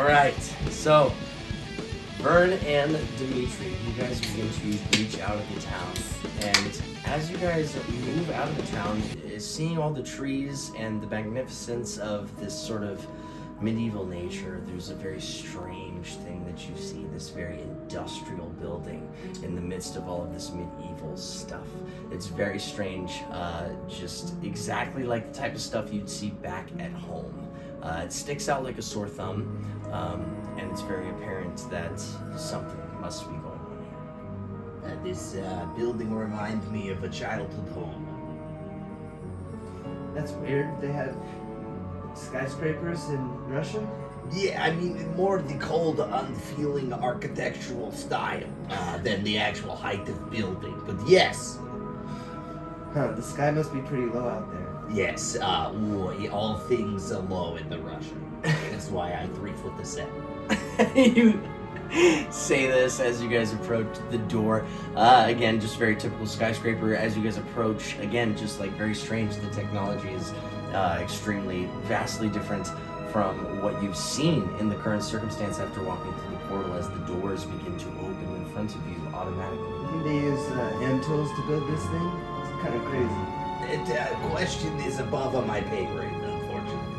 All right, so Vern and Dimitri, you guys begin to reach out of the town, and as you guys move out of the town, seeing all the trees and the magnificence of this sort of medieval nature, there's a very strange thing that you see, this very industrial building in the midst of all of this medieval stuff. It's very strange, just exactly like the type of stuff you'd see back at home. It sticks out like a sore thumb, and it's very apparent that something must be going on here. This building reminds me of a childhood home. That's weird. They had skyscrapers in Russia? Yeah, I mean, more the cold, unfeeling architectural style than the actual height of building. But yes. Huh, the sky must be pretty low out there. Yes, all things are low in the Russian. That's why I 3 foot the 7. You say this as you guys approach the door. Again, just very typical skyscraper. As you guys approach, again, just like very strange. The technology is extremely, vastly different from what you've seen in the current circumstance after walking through the portal as the doors begin to open in front of you automatically. You think they use hand tools to build this thing? It's kind of crazy. That question is above my pay grade, unfortunately.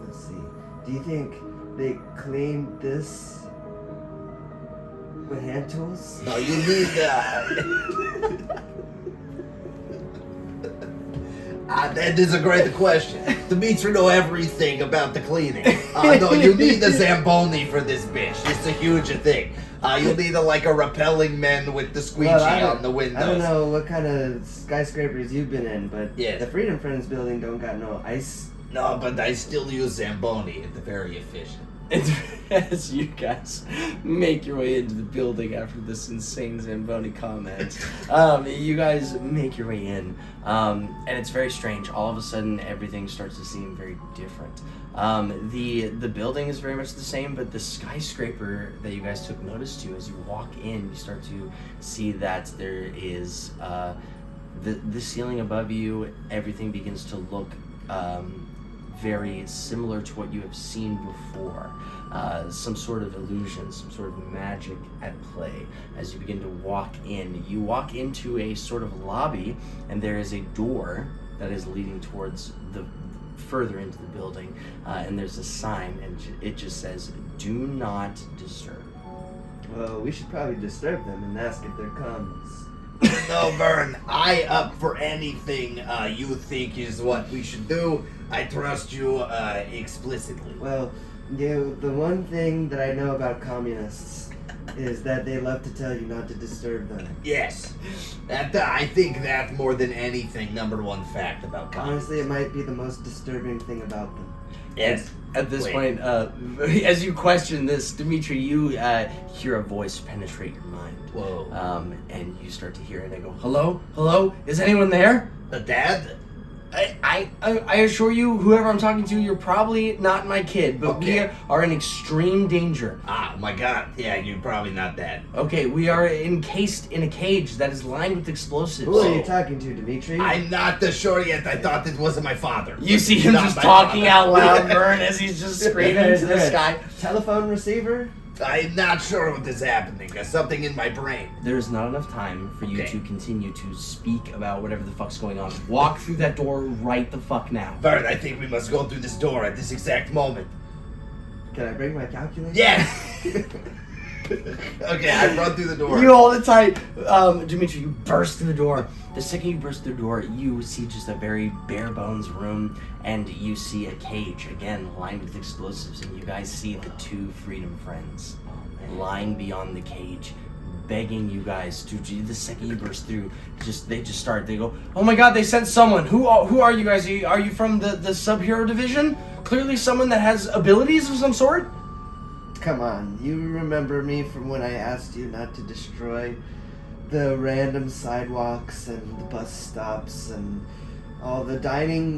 Let's see. Do you think they cleaned this with hand tools? No, you need that is a great question. Dimitri know everything about the cleaning. No, you need a Zamboni for this bitch. It's a huge thing. You'll need a repelling man with the squeegee on the windows. I don't know what kind of skyscrapers you've been in, but yes. The Freedom Friends building don't got no ice. No, but I still use Zamboni. It's very efficient. As you guys make your way into the building after this insane Zamboni comment, you guys make your way in, and it's very strange. All of a sudden, everything starts to seem very different. The building is very much the same, but the skyscraper that you guys took notice to, as you walk in, you start to see that there is the ceiling above you. Everything begins to look very similar to what you have seen before. Some sort of illusion, some sort of magic at play. As you begin to walk in, you walk into a sort of lobby, and there is a door that is leading towards the further into the building, and there's a sign, and it just says, "Do not disturb." Well, we should probably disturb them and ask if there comes. No, Vern, I up for anything you think is what we should do. I trust you explicitly. Well, the one thing that I know about communists is that they love to tell you not to disturb them. Yes. I think that more than anything, number one fact about communists. Honestly, it might be the most disturbing thing about them. Yes. At this point, as you question this, Dimitri, you hear a voice penetrate your mind. Whoa. And you start to hear it. I go, "Hello? Hello? Is anyone there?" A dad? I assure you, whoever I'm talking to, you're probably not my kid, but okay. We are in extreme danger. Oh my god. Yeah, you're probably not dad. Okay, we are encased in a cage that is lined with explosives. Who are you talking to, Dimitri? I'm not sure yet. I thought it wasn't my father. You see him just talking out loud, Vern, as he's just screaming into the sky. Telephone receiver? I'm not sure what is happening. There's something in my brain. There's not enough time for you to continue to speak about whatever the fuck's going on. Walk through that door right the fuck now. Vern, I think we must go through this door at this exact moment. Can I bring my calculator? Yes! Okay, I run through the door. You hold it tight. Dimitri, you burst through the door. The second you burst through the door, you see just a very bare bones room, and you see a cage, again, lined with explosives, and you guys see the 2 Freedom Friends lying beyond the cage, begging you guys to, the second you burst through, they go, "Oh my god, they sent someone. Who are you guys? Are you from the sub-hero division? Clearly someone that has abilities of some sort?" Come on, you remember me from when I asked you not to destroy the random sidewalks and the bus stops and all the diner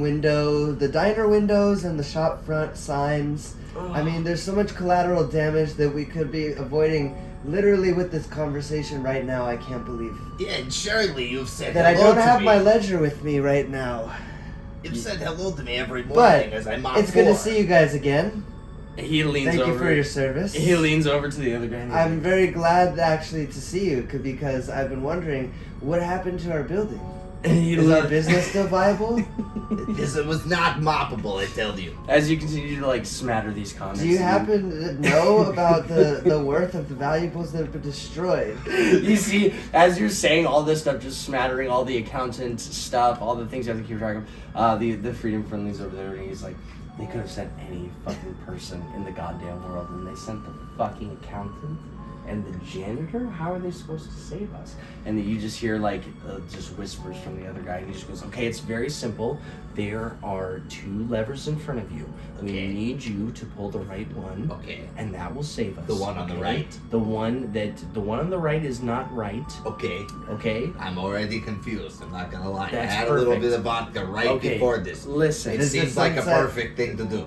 windows and the shop front signs. I mean, there's so much collateral damage that we could be avoiding literally with this conversation right now. I can't believe Yeah, and surely you've said that I hello don't to have me. my ledger with me right now. You said hello to me every morning as I mop It's good to floor. see you guys again. He leans Thank over. you for your service. He leans over to the other guy. And he's I'm like, very glad actually to see you because I've been wondering what happened to our building. Is our business still viable? This was not moppable, I tell you. As you continue to like smatter these comments. Do you happen to know about the worth of the valuables that have been destroyed? You see, as you're saying all this stuff, just smattering all the accountant stuff, all the things you have to keep track of. The Freedom Friendly's over there, and he's like, they could have sent any fucking person in the goddamn world, and they sent the fucking accountant and the janitor. How are they supposed to save us? And then you just hear like just whispers from the other guy, and he just goes, "Okay, it's very simple. There are 2 levers in front of you. We Okay. need you to pull the right one, Okay. and that will save us. The one on the right? The one on the right is not right. Okay. Okay. I'm already confused, I'm not gonna lie. That's I had a little perfect. bit of vodka right Okay. before this. Listen, It Is this seems like a sunset? perfect thing to do.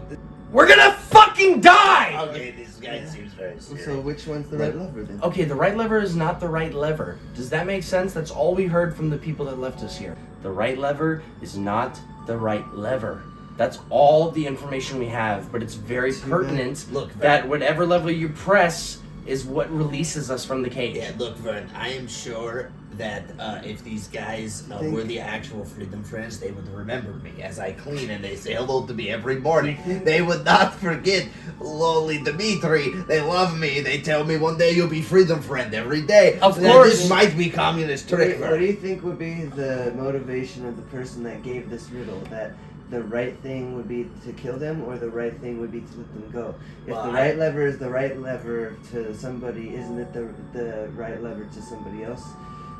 we're gonna fucking die. Okay, this guy seems very serious. So which one's the right lever then? Okay, the right lever is not the right lever. Does that make sense? That's all we heard from the people that left us here. The right lever is not the right lever. That's all the information we have, but it's very pertinent Look, that whatever level you press is what releases us from the cage. Yeah, look, Vern, I am sure that if these guys were the actual Freedom Friends, they would remember me as I clean and they say hello to me every morning. They would not forget lowly Dimitri. They love me. They tell me one day you'll be Freedom Friend every day. Of Now, course. This might be communist trick, What do Vern. you think would be the motivation of the person that gave this riddle? That the right thing would be to kill them, or the right thing would be to let them go? If Well, the right lever is the right lever to somebody, isn't it the right lever to somebody else?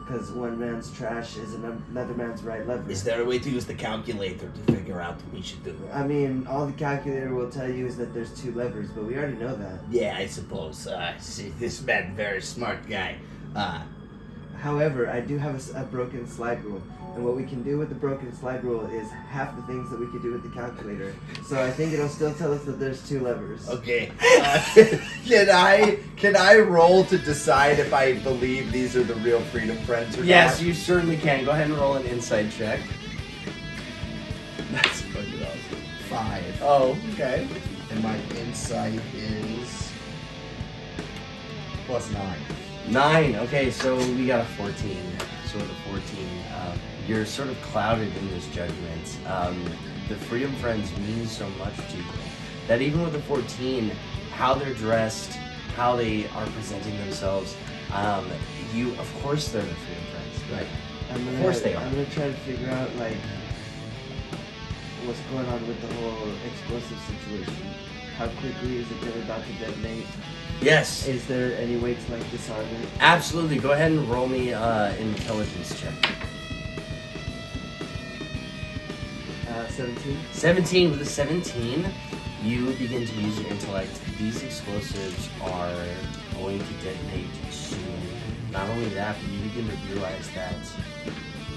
Because one man's trash is another man's right lever. Is there a way to use the calculator to figure out what we should do? I mean, all the calculator will tell you is that there's 2 levers, but we already know that. Yeah, I suppose. See, this man, very smart guy. However, I do have a broken slide rule, and what we can do with the broken slide rule is half the things that we could do with the calculator. So I think it'll still tell us that there's 2 levers. Okay. Can I roll to decide if I believe these are the real Freedom Friends or Yes, not? you certainly can. Go ahead and roll an insight check. That's fucking awesome. 5. Oh, okay. And my insight is +9. 9. Okay, so we got a 14. So with a 14, you're sort of clouded in this judgment. The Freedom Friends mean so much to you that even with a 14, how they're dressed, how they are presenting themselves, of course they're the Freedom Friends, right? Of course they are. I'm gonna try to figure out like what's going on with the whole explosive situation. How quickly is it about to detonate? Yes, Is there any way to like disarm it? absolutely. Go ahead and roll me an intelligence check. 17. 17. With a 17, you begin to use your intellect. These explosives are going to detonate soon. Not only that, but you begin to realize that,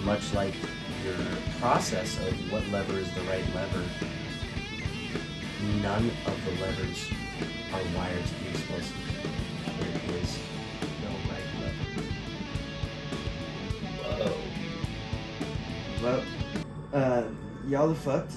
much like your process of what lever is the right lever, none of the levers are wired to the explosive. There is no right lever. Whoa. Well, y'all are fucked.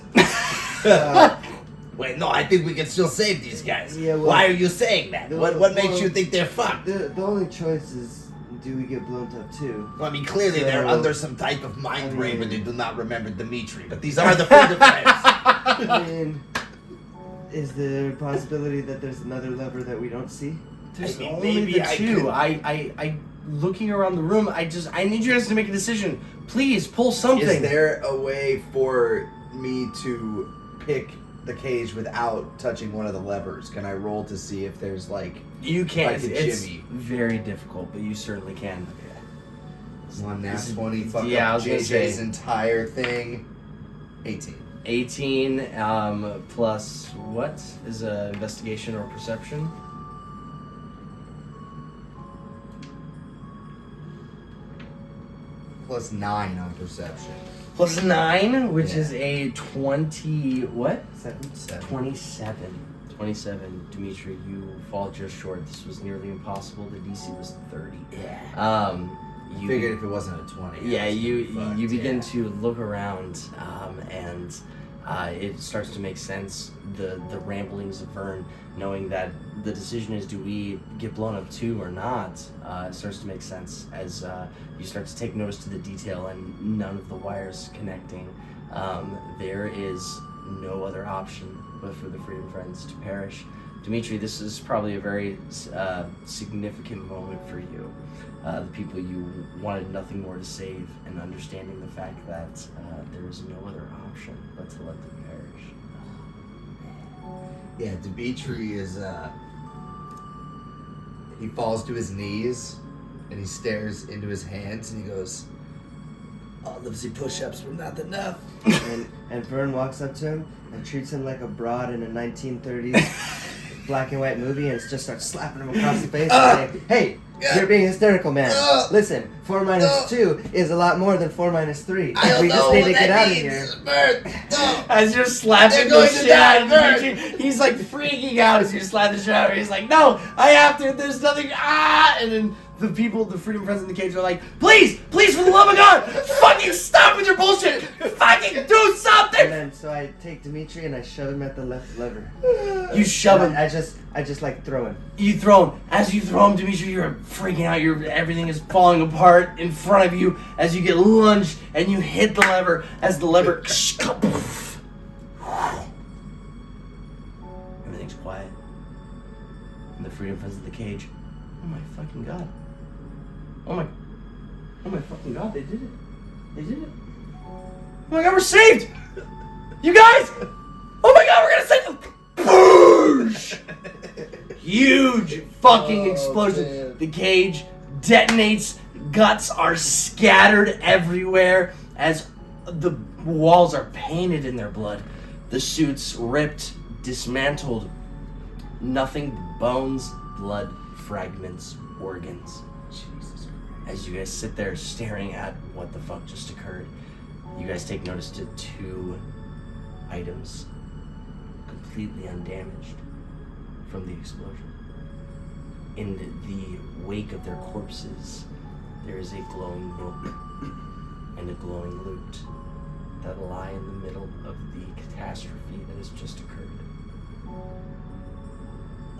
Wait, no, I think we can still save these guys. Yeah, well- Why are you saying that? What makes well- you think they're fucked? The only choice is, do we get blown up too? Well, I mean, clearly they're So- under some type of mind I rape mean- and they do not remember Dimitri. But these are the Freedom Friends. I mean, is there a possibility that there's another lever that we don't see? There's I mean, only maybe the I 2. could- I looking around the room, I need you guys to make a decision. Please pull something. Is there a way for me to pick the cage without touching one of the levers? Can I roll to see if there's like You can't. like a It's jimmy? very difficult, but you certainly can. one nat This is- 20? Fuck yeah, I up was gonna JJ's say. entire thing. 18. 18 plus what is a investigation or perception? Plus 9 on perception. Plus 9, which Yeah. is a 20. What? 7. 27. 27, Dimitri, you fall just short. This was nearly impossible. The DC was 30. Yeah. you Figured if it wasn't a 20. yeah, you fucked, begin yeah. to look around, and it starts to make sense. The ramblings of Vern, knowing that the decision is, do we get blown up too or not, starts to make sense as you start to take notice to the detail and none of the wires connecting. There is no other option but for the Freedom Friends to perish. Dimitri, this is probably a very significant moment for you. The people you wanted nothing more to save, and understanding the fact that there is no other option but to let them perish. Yeah, Dimitri is, he falls to his knees and he stares into his hands and he goes, all of the push-ups were not enough. And Vern walks up to him and treats him like a broad in a 1930s black and white movie and just starts slapping him across the face and saying, hey, you're being hysterical, man. Listen, 4 minus 2 is a lot more than 4 minus 3. We just need to get out of here. As you're slapping the shit out of Dimitri, he's like freaking out as you slap the shit out of him. He's like, no, I have to, there's nothing, and then the people, the Freedom Friends in the cage are like, please, for the love of God, fucking stop with your bullshit, fucking do something! And then, so I take Dimitri and I shove him at the left lever. You shove him. I just like throw him. You throw him. As you throw him, Dimitri, you're freaking out. Everything is falling apart in front of you as you get lunged and you hit the lever. As the lever, everything's quiet. And the Freedom Friends in the cage. Oh my fucking God. Oh my fucking God, they did it. They did it. Oh my God, we're saved! You guys! Oh my God, we're gonna save them! Boosh! Huge fucking explosion. Man. The cage detonates. Guts are scattered everywhere as the walls are painted in their blood. The suits ripped, dismantled. Nothing but bones, blood, fragments, organs. Jesus Christ. As you guys sit there staring at what the fuck just occurred, you guys take notice to 2 items completely undamaged from the explosion. In the wake of their corpses, there is a glowing book and a glowing lute that lie in the middle of the catastrophe that has just occurred.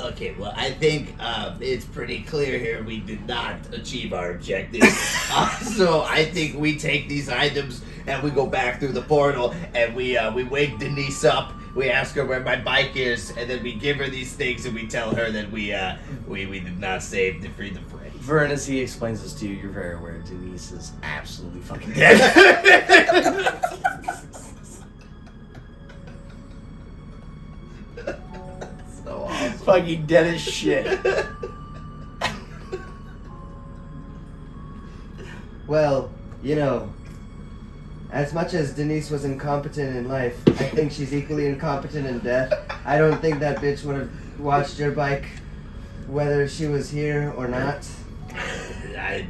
Okay, well, I think it's pretty clear here we did not achieve our objective. So I think we take these items and we go back through the portal and we wake Denise up. We ask her where my bike is, and then we give her these things and we tell her that we did not save the Freedom Friends. Vern, as he explains this to you, you're very aware Denise is absolutely fucking dead. So awesome. Fucking dead as shit. Well, you know, as much as Denise was incompetent in life, I think she's equally incompetent in death. I don't think that bitch would have watched your bike, whether she was here or not. I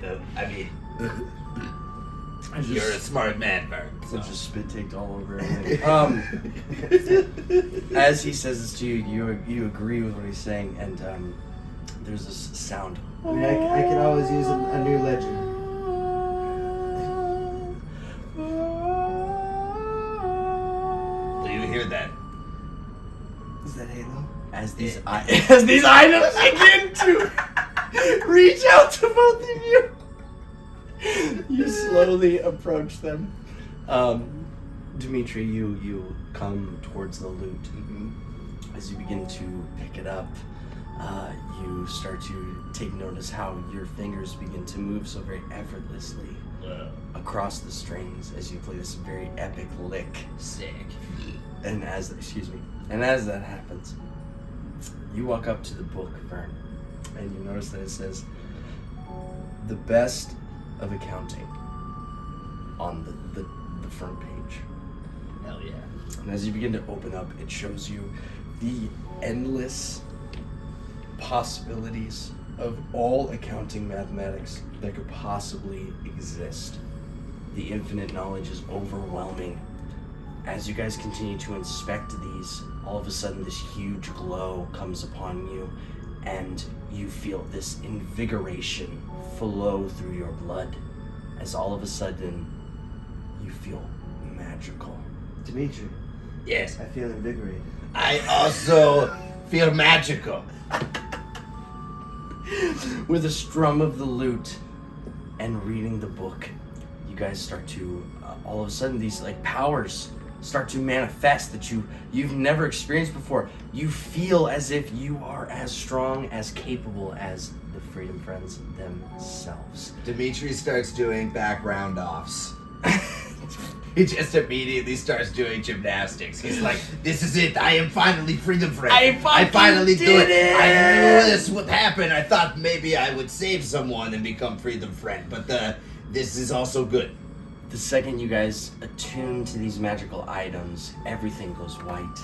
mean, you're a smart man, Vern. So just spit taked all over everything. As he says this to you, you agree with what he's saying, and there's this sound. I mean, I could always use a new ledger. Do you hear that? Is that Halo? As these items begin to reach out to both of you, you slowly approach them. Dimitri, you come towards the loot. As you begin to pick it up, you start to take notice how your fingers begin to move so very effortlessly across the strings as you play this very epic lick. Sick. And as that happens, you walk up to the book, Vern, and you notice that it says, "The best of accounting," on the front page. Hell yeah. And as you begin to open up, it shows you the endless possibilities of all accounting mathematics that could possibly exist. The infinite knowledge is overwhelming. As you guys continue to inspect these, all of a sudden this huge glow comes upon you, and you feel this invigoration flow through your blood. as all of a sudden you feel magical. Dimitri, Yes. I feel invigorated. I also feel magical. With a strum of the lute and reading the book, you guys start to all of a sudden these like powers start to manifest that you've never experienced before. You feel as if you are as strong, as capable as the Freedom Friends themselves. Dimitri starts doing background offs. He just immediately starts doing gymnastics. He's like, "This is it. I am finally Freedom Friend. I finally did it. I knew this would happen. I thought maybe I would save someone and become Freedom Friend, but this is also good." The second you guys attune to these magical items, everything goes white,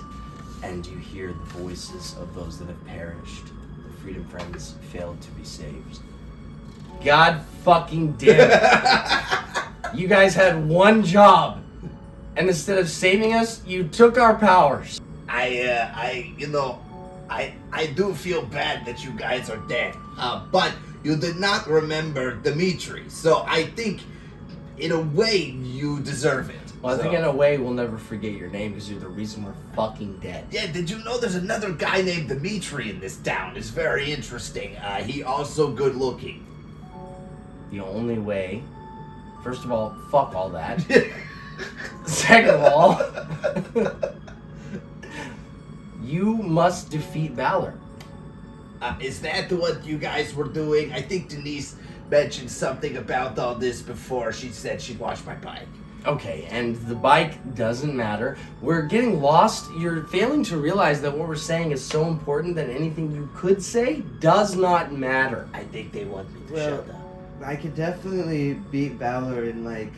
and you hear the voices of those that have perished. The Freedom Friends failed to be saved. God fucking damn it. You guys had one job, and instead of saving us, you took our powers. I do feel bad that you guys are dead. But you did not remember Dimitri, so I think, in a way, you deserve it. Well, I think in a way we'll never forget your name because you're the reason we're fucking dead. Yeah, did you know there's another guy named Dimitri in this town? It's very interesting. He also good looking. The only way, first of all, fuck all that. Second of all, you must defeat Valor. Is that what you guys were doing? I think Denise mentioned something about all this before. She said she'd wash my bike. Okay, and the bike doesn't matter. We're getting lost. You're failing to realize that what we're saying is so important that anything you could say does not matter. I think they want me to Well, shut up. I could definitely beat Valor in like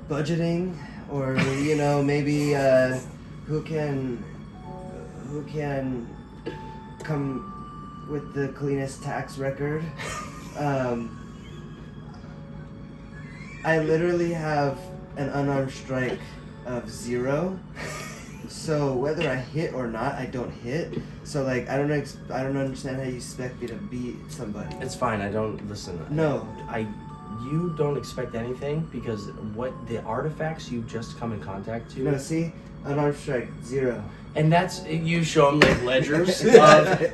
budgeting, or you know, maybe who can come with the cleanest tax record. I literally have an unarmed strike of 0. So whether I hit or not, I don't hit. So like I don't understand how you expect me to beat somebody. It's fine. I don't listen. No. You don't expect anything because what the artifacts you've just come in contact to. No, see, unarmed strike 0. And that's, you show them like ledgers.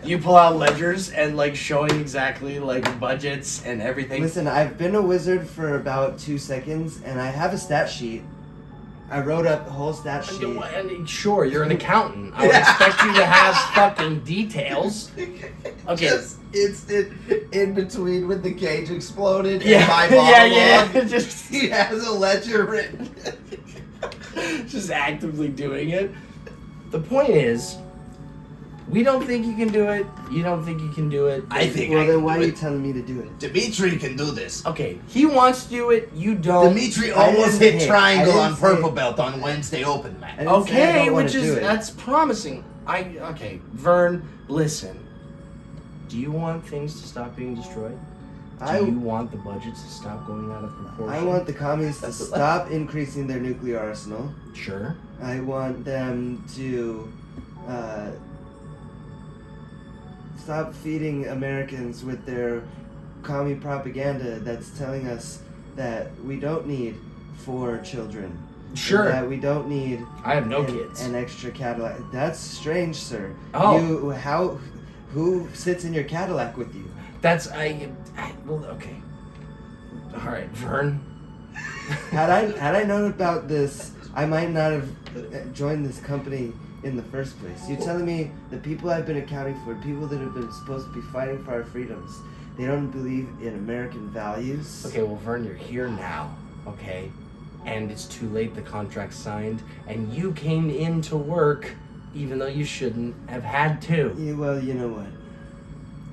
You pull out ledgers and like showing exactly like budgets and everything. Listen, I've been a wizard for about 2 seconds, and I have a stat sheet. I wrote up the whole stat sheet. And sure, you're an accountant. I would expect you to have fucking details. Okay. Just in between when the cage exploded Yeah. and my monologue, yeah. Just he has a ledger written. just actively doing it. The point is, we don't think you can do it. You don't think you can do it. I think Well, I then can why do are you it. telling me to do it? Dimitri can do this. Okay, he wants to do it. You don't. Dimitri I almost didn't hit say- triangle I didn't on say- purple belt on Wednesday open match. I didn't say I Okay, don't wanna which do is it. that's promising. Okay, Vern, listen. Do you want things to stop being destroyed? Do you want the budgets to stop going out of proportion? I want the communists to stop increasing their nuclear arsenal. Sure. I want them to stop feeding Americans with their commie propaganda that's telling us that we don't need 4 children. Sure. That we don't need I have no kids. an extra Cadillac. That's strange, sir. Oh. Who sits in your Cadillac with you? That's well, okay. All right, Vern. Had I known about this, I might not have joined this company in the first place. You're telling me the people I've been accounting for, people that have been supposed to be fighting for our freedoms, they don't believe in American values? Okay, well, Vern, you're here now, okay? And it's too late, the contract's signed, and you came in to work even though you shouldn't have had to. Yeah, well, you know what?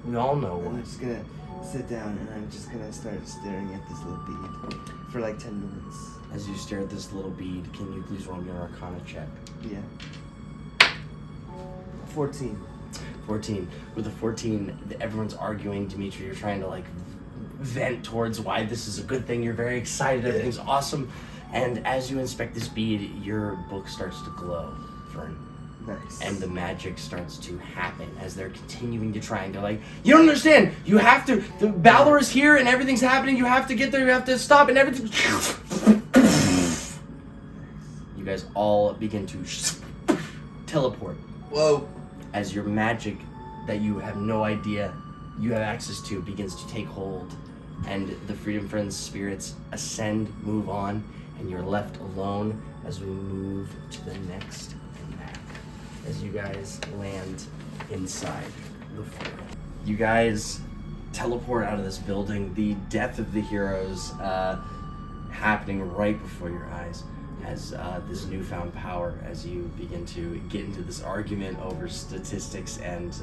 We all know I'm what. just gonna sit down and I'm just gonna start staring at this little bead for like 10 minutes. As you stare at this little bead, can you please roll me an Arcana check? Yeah. 14. 14. With a 14, everyone's arguing. Dimitri, you're trying to like vent towards why this is a good thing. You're very excited. Everything's awesome. And as you inspect this bead, your book starts to glow, Vern. Nice. And the magic starts to happen as they're continuing to try. And they're like, you don't understand. You have to. The Balor is here and everything's happening. You have to get there. You have to stop and everything. You guys all begin to teleport. Whoa. As your magic that you have no idea you have access to begins to take hold. And the Freedom Friends spirits ascend, move on, and you're left alone as we move to the next map. As you guys land inside the fort. You guys teleport out of this building. The death of the heroes happening right before your eyes as this newfound power as you begin to get into this argument over statistics and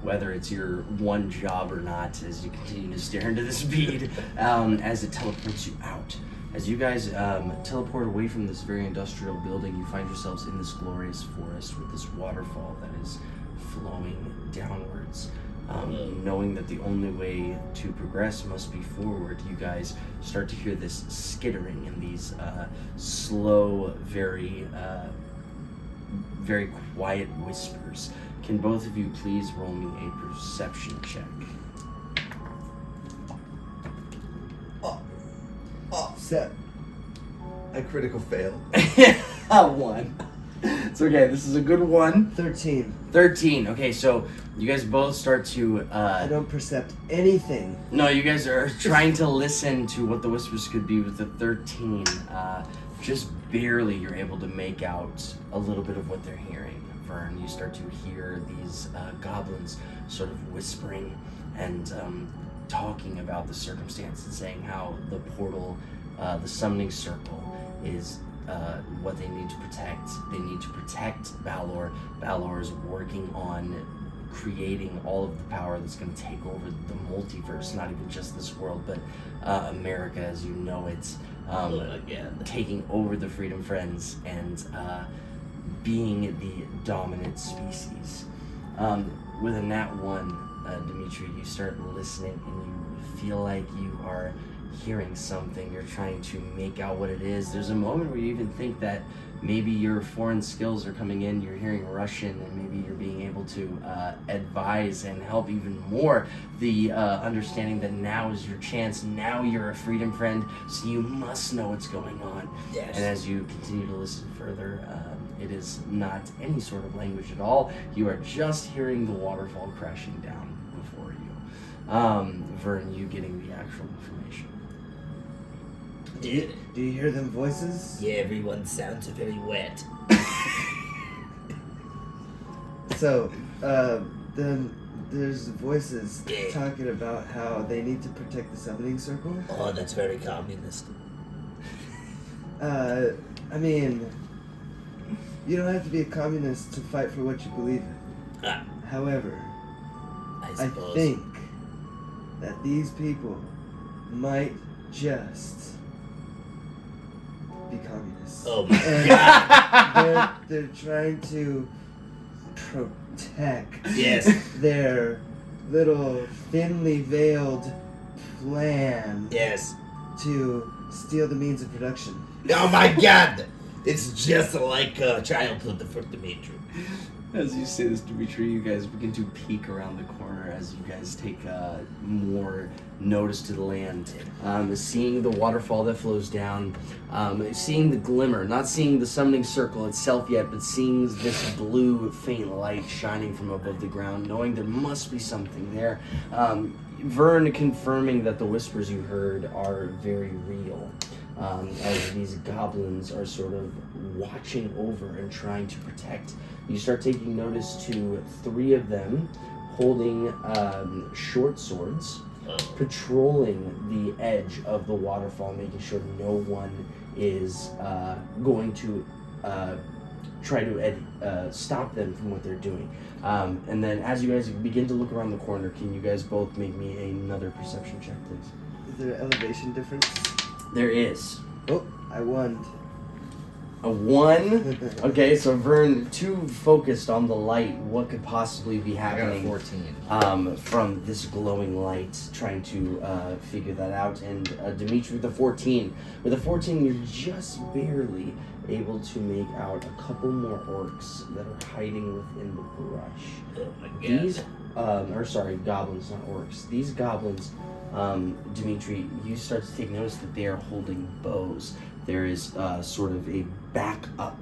whether it's your one job or not as you continue to stare into this bead as it teleports you out. As you guys teleport away from this very industrial building, you find yourselves in this glorious forest with this waterfall that is flowing downwards. Knowing that the only way to progress must be forward, you guys start to hear this skittering and these slow, very quiet whispers. Can both of you please roll me a perception check? Set. A critical fail. 1. It's okay, this is a good one. 13. 13. Okay, so you guys both start to I don't percept anything. no, you guys are trying to listen to what the whispers could be with the 13. Just barely you're able to make out a little bit of what they're hearing. Vern, you start to hear these goblins sort of whispering and talking about the circumstance and saying how the portal, the summoning circle is what they need to protect. They need to protect Balor. Balor is working on creating all of the power that's going to take over the multiverse, not even just this world, but America as you know it, taking over the Freedom Friends and being the dominant species. With a nat 1, Dimitri, you start listening and you feel like you are hearing something. You're trying to make out what it is. There's a moment where you even think that maybe your foreign skills are coming in, you're hearing Russian, and maybe you're being able to advise and help even more. The understanding that now is your chance, now you're a Freedom Friend, so you must know what's going on. Yes. And as you continue to listen further, it is not any sort of language at all. You are just hearing the waterfall crashing down before you. Vern, you getting the actual information. Do you hear them voices? Yeah, everyone sounds very wet. So, then there's voices talking about how they need to protect the summoning circle. Oh, that's very communist. I mean, you don't have to be a communist to fight for what you believe in. However, I think that these people might just be communists. Oh my god. They're trying to protect Yes. their little thinly veiled plan Yes. to steal the means of production. Oh my god. It's just like childhood for Dimitri. As you say this, Dimitri, you guys begin to peek around the corner as you guys take more notice to the land. Seeing the waterfall that flows down, seeing the glimmer, not seeing the summoning circle itself yet, but seeing this blue faint light shining from above the ground, knowing there must be something there. Vern confirming that the whispers you heard are very real. As these goblins are sort of watching over and trying to protect. You start taking notice to 3 of them holding short swords, patrolling the edge of the waterfall, making sure no one is going to try to stop them from what they're doing. And then as you guys begin to look around the corner, can you guys both make me another perception check, please? Is there an elevation difference? There is. Oh, I won. A 1. Okay, so Vern, too focused on the light. What could possibly be I got a happening 14. from this glowing light? Trying to figure that out. And Dimitri with a 14. With a 14, you're just barely able to make out a couple more orcs that are hiding within the brush. Oh my god. These, goblins, not orcs. These goblins, Dimitri, you start to take notice that they are holding bows. There is sort of a backup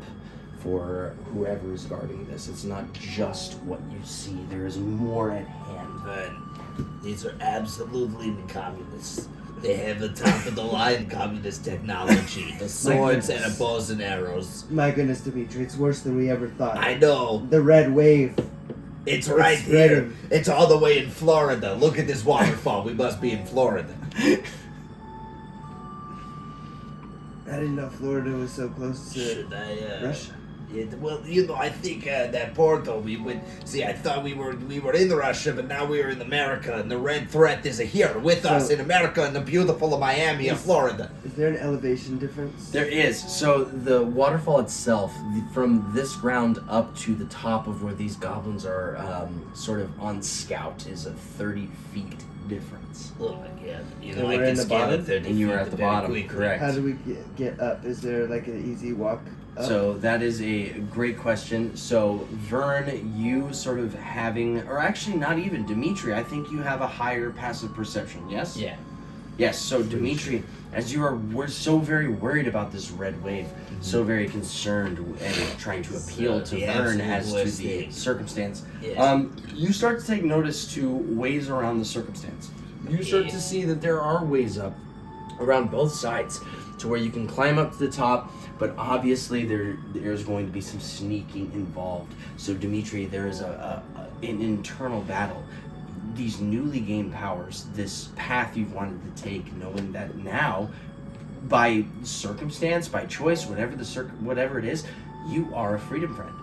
for whoever is guarding this. It's not just what you see. There is more at hand. But these are absolutely the communists. They have the top of the line communist technology. The swords and the bows and arrows. My goodness, Dimitri, it's worse than we ever thought. I know. The red wave. It's right here. It's all the way in Florida. Look at this waterfall. We must be in Florida. I didn't know Florida was so close to Should I, Russia. well, I think that portal we would see. I thought we were in Russia, but now we are in America, and the red threat is here with us in America, in the beautiful Miami of Florida. Is there an elevation difference? There is. So the waterfall itself, from this ground up to the top of where these goblins are sort of on scout, is a 30 feet difference. Oh my god! And we're in the bottom? 30 And you were feet at the very bottom, quickly. correct. How do we get up? Is there like an easy walk up? So that is a great question. So Vern, you sort of having, or actually not even Dimitri, I think you have a higher passive perception, yes? Yeah. Yes, so Dimitri, as we're so very worried about this red wave, so very concerned and trying to appeal to the Vern absolute as to worst the thing. circumstance, Yes. you start to take notice to ways around the circumstance. You start to see that there are ways up around both sides to where you can climb up to the top, but obviously there's going to be some sneaking involved. So Dimitri, there is an internal battle. These newly gained powers, this path you've wanted to take, knowing that now, by circumstance, by choice, whatever it is, you are a freedom friend.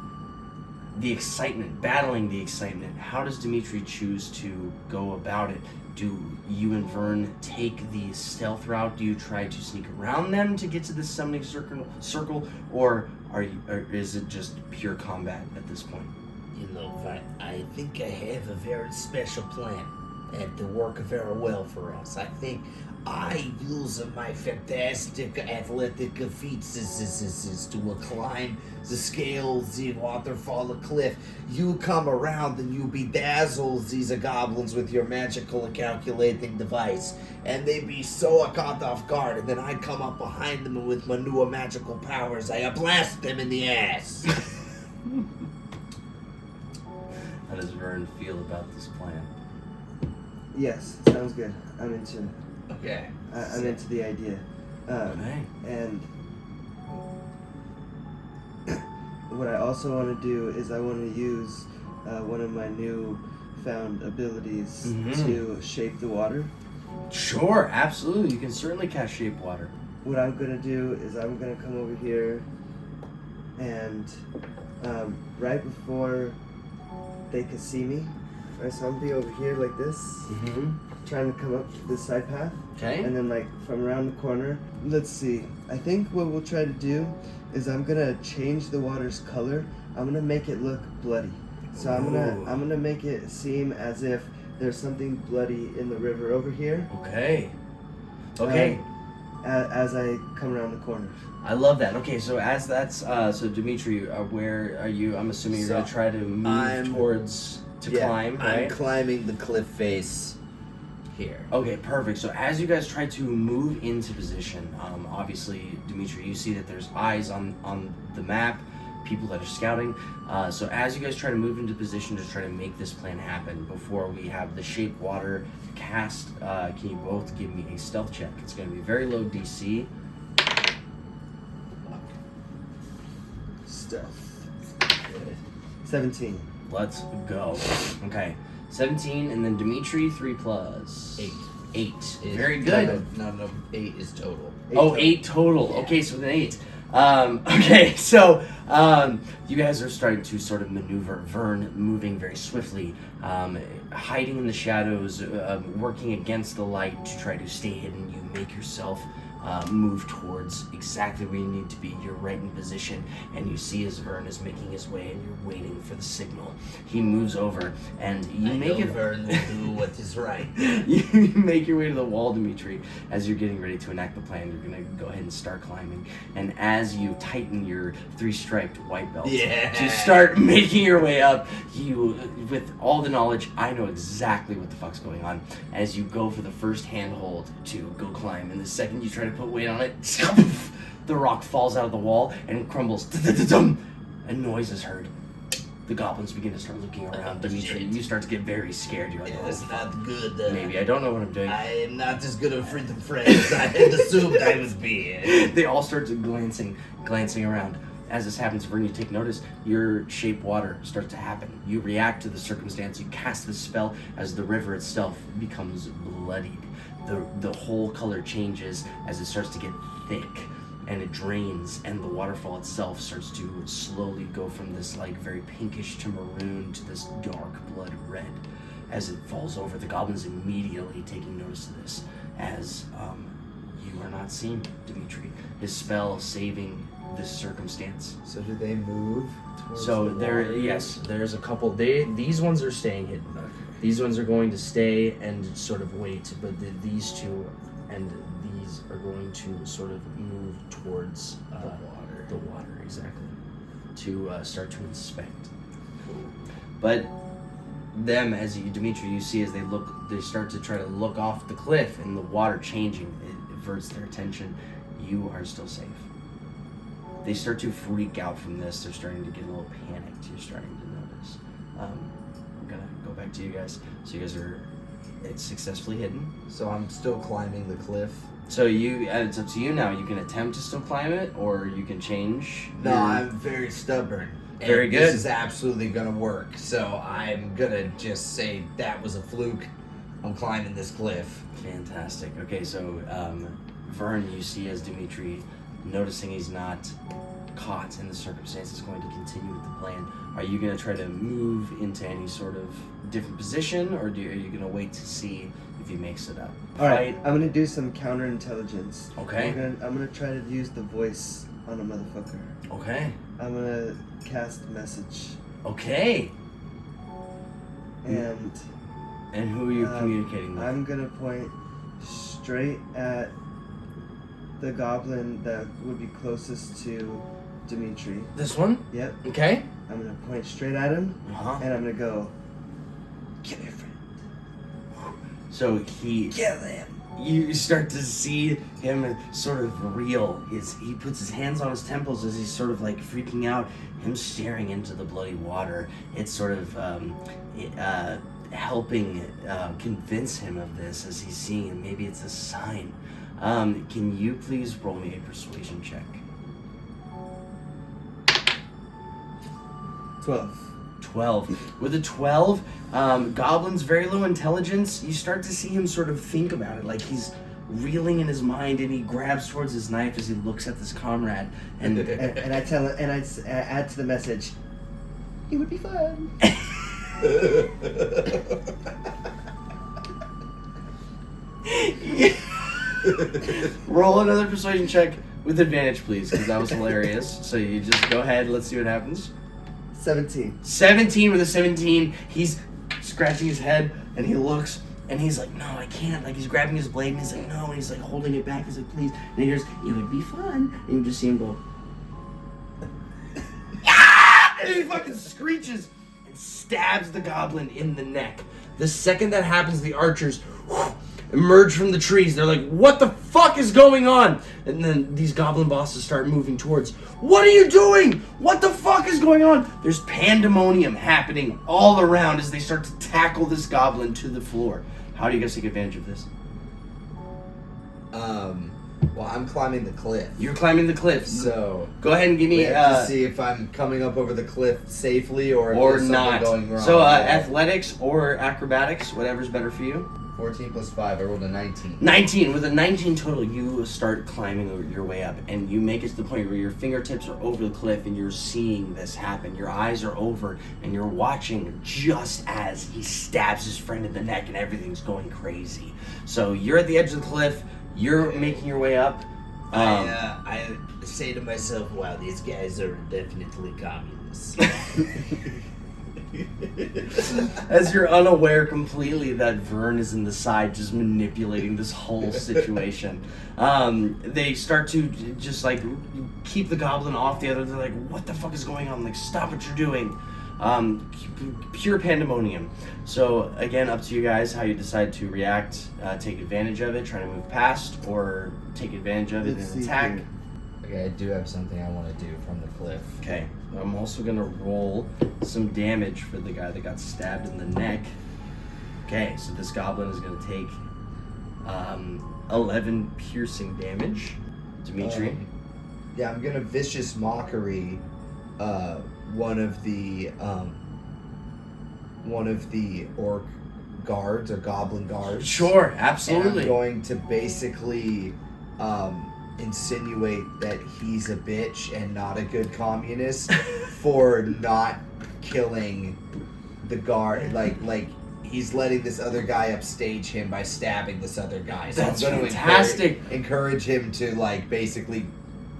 The excitement, battling the excitement. How does Dimitri choose to go about it? Do you and Vern take the stealth route? Do you try to sneak around them to get to the summoning circle, or is it just pure combat at this point? I think I have a very special plan, and to work very well for us. I think I use my fantastic athletic feats to climb the scales, the waterfall, the cliff. You come around and you bedazzle these goblins with your magical calculating device, and they be so caught off guard, and then I come up behind them with my new magical powers. I blast them in the ass. How does Vern feel about this plan? Yes, sounds good. I'm into it. Okay. I'm into the idea. Okay. And what I also want to do is I want to use one of my new found abilities to shape the water. Sure, absolutely. You can certainly cast Shape Water. What I'm going to do is I'm going to come over here and right before they can see me, right, so I'm going to be over here like this, trying to come up this side path. Okay. And then like from around the corner, let's see. I think what we'll try to do is I'm gonna change the water's color. I'm gonna make it look bloody. So I'm gonna make it seem as if there's something bloody in the river over here. Okay. Okay. As I come around the corner. I love that. Okay, so as that's so Dimitri, where are you? I'm assuming you're gonna try to move towards climb, right? I'm climbing the cliff face here. Okay, perfect. So as you guys try to move into position, obviously, Dimitri, you see that there's eyes on the map, people that are scouting. So as you guys try to move into position to try to make this plan happen, before we have the Shape Water cast, can you both give me a stealth check? It's going to be very low DC. Stealth. 17. Let's go. Okay, 17, and then Dimitri, 3 plus 8. Very good. No, 8 is total. 8 total. Yeah. Okay, so then 8. Okay, so you guys are starting to sort of maneuver. Vern moving very swiftly, hiding in the shadows, working against the light to try to stay hidden. You make yourself move towards exactly where you need to be. You're right in position, and you see as Vern is making his way, and you're waiting for the signal. He moves over, and you make it. Vern will do what is right. You make your way to the wall, Dimitri. As you're getting ready to enact the plan, you're gonna go ahead and start climbing. And as you tighten your 3-striped white belt to start making your way up, you, with all the knowledge, I know exactly what the fuck's going on. As you go for the first handhold to go climb, and the second you try to put weight on it, the rock falls out of the wall and crumbles. A noise is heard. The goblins begin to start looking around. Dimitri, you start to get very scared. You're like, oh, that's not good. maybe I don't know what I'm doing. I am not as good a friend of friends I had assumed I was being. They all start to glancing around. As this happens, Vern, you take notice, your shape water starts to happen. You react to the circumstance, you cast the spell as the river itself becomes bloodied. The whole color changes as it starts to get thick, and it drains, and the waterfall itself starts to slowly go from this like very pinkish to maroon to this dark blood red. As it falls over, the goblins immediately taking notice of this, as you are not seen, Dimitri. His spell saving this circumstance. So do they move towards So the there, water? yes, there's a couple. These ones are staying hidden. Okay. These ones are going to stay and sort of wait, but these two and these are going to sort of move towards water. The water, exactly, to start to inspect. But them, as you, Dimitri, you see as they start to try to look off the cliff, and the water changing, it averts their attention. You are still safe. They start to freak out from this. They're starting to get a little panicked. You're starting to notice. I'm gonna go back to you guys. So you guys are successfully hidden. So I'm still climbing the cliff. So it's up to you now. You can attempt to still climb it, or you can change. No, I'm very stubborn. Very and good. This is absolutely gonna work. So I'm gonna just say that was a fluke. I'm climbing this cliff. Fantastic. Okay, so Vern, you see as Dimitri, noticing he's not caught in the circumstance, is going to continue with the plan. Are you going to try to move into any sort of different position, or are you going to wait to see if he makes it up? All right, I'm gonna do some counterintelligence. Okay. I'm gonna try to use the voice on a motherfucker. Okay. I'm gonna cast message, Okay. and And who are you communicating with? I'm gonna point straight at the goblin that would be closest to Dimitri. This one? Yep. Okay. I'm gonna point straight at him, Uh-huh. and I'm gonna go, kill your friend. So he... Kill him. You start to see him sort of reel. He puts his hands on his temples as he's sort of like freaking out. Him staring into the bloody water. It's sort of helping convince him of this as he's seeing it. Maybe it's a sign. Can you please roll me a persuasion check? 12. With a 12, Goblin's very low intelligence. You start to see him sort of think about it, like he's reeling in his mind, and he grabs towards his knife as he looks at this comrade. And And I tell him, and I add to the message, it would be fun. roll another persuasion check with advantage, please, because that was hilarious. So you just go ahead. Let's see what happens. 17. 17 with a 17. He's scratching his head, and he looks, and he's like, no, I can't. Like, he's grabbing his blade, and he's like, no, and he's like holding it back. He's like, please. And he hears, it would be fun. And you just see him go, ah! And he fucking screeches and stabs the goblin in the neck. The second that happens, the archers emerge from the trees. They're like, what the fuck is going on? And then these goblin bosses start moving towards. What are you doing? What the fuck is going on? There's pandemonium happening all around as they start to tackle this goblin to the floor. How do you guys take advantage of this? Well, I'm climbing the cliff. You're climbing the cliff, So go ahead and give we me have to see if I'm coming up over the cliff safely or if or there's not. something going wrong. So athletics or acrobatics, whatever's better for you. 14 plus 5, I rolled a 19. 19. With a 19 total, you start climbing your way up, and you make it to the point where your fingertips are over the cliff, and you're seeing this happen. Your eyes are over, and you're watching just as he stabs his friend in the neck, and everything's going crazy. So you're at the edge of the cliff. You're making your way up. I say to myself, wow, these guys are definitely communists. As you're unaware completely that Vern is in the side just manipulating this whole situation. They start to just like keep the goblin off the other. They're like, what the fuck is going on? Like, stop what you're doing. Pure pandemonium. So again, up to you guys how you decide to react, take advantage of it, try to move past, or take advantage of it and attack. Okay, I do have something I want to do from the cliff. Okay, I'm also gonna roll some damage for the guy that got stabbed in the neck. Okay, so this goblin is gonna take 11 piercing damage. Dimitri? Yeah, I'm gonna vicious mockery one of the orc guards or goblin guards. Sure, And absolutely. I'm going to basically insinuate that he's a bitch and not a good communist for not killing the guard. Like he's letting this other guy upstage him by stabbing this other guy. So That's I'm going fantastic. to encourage him to like basically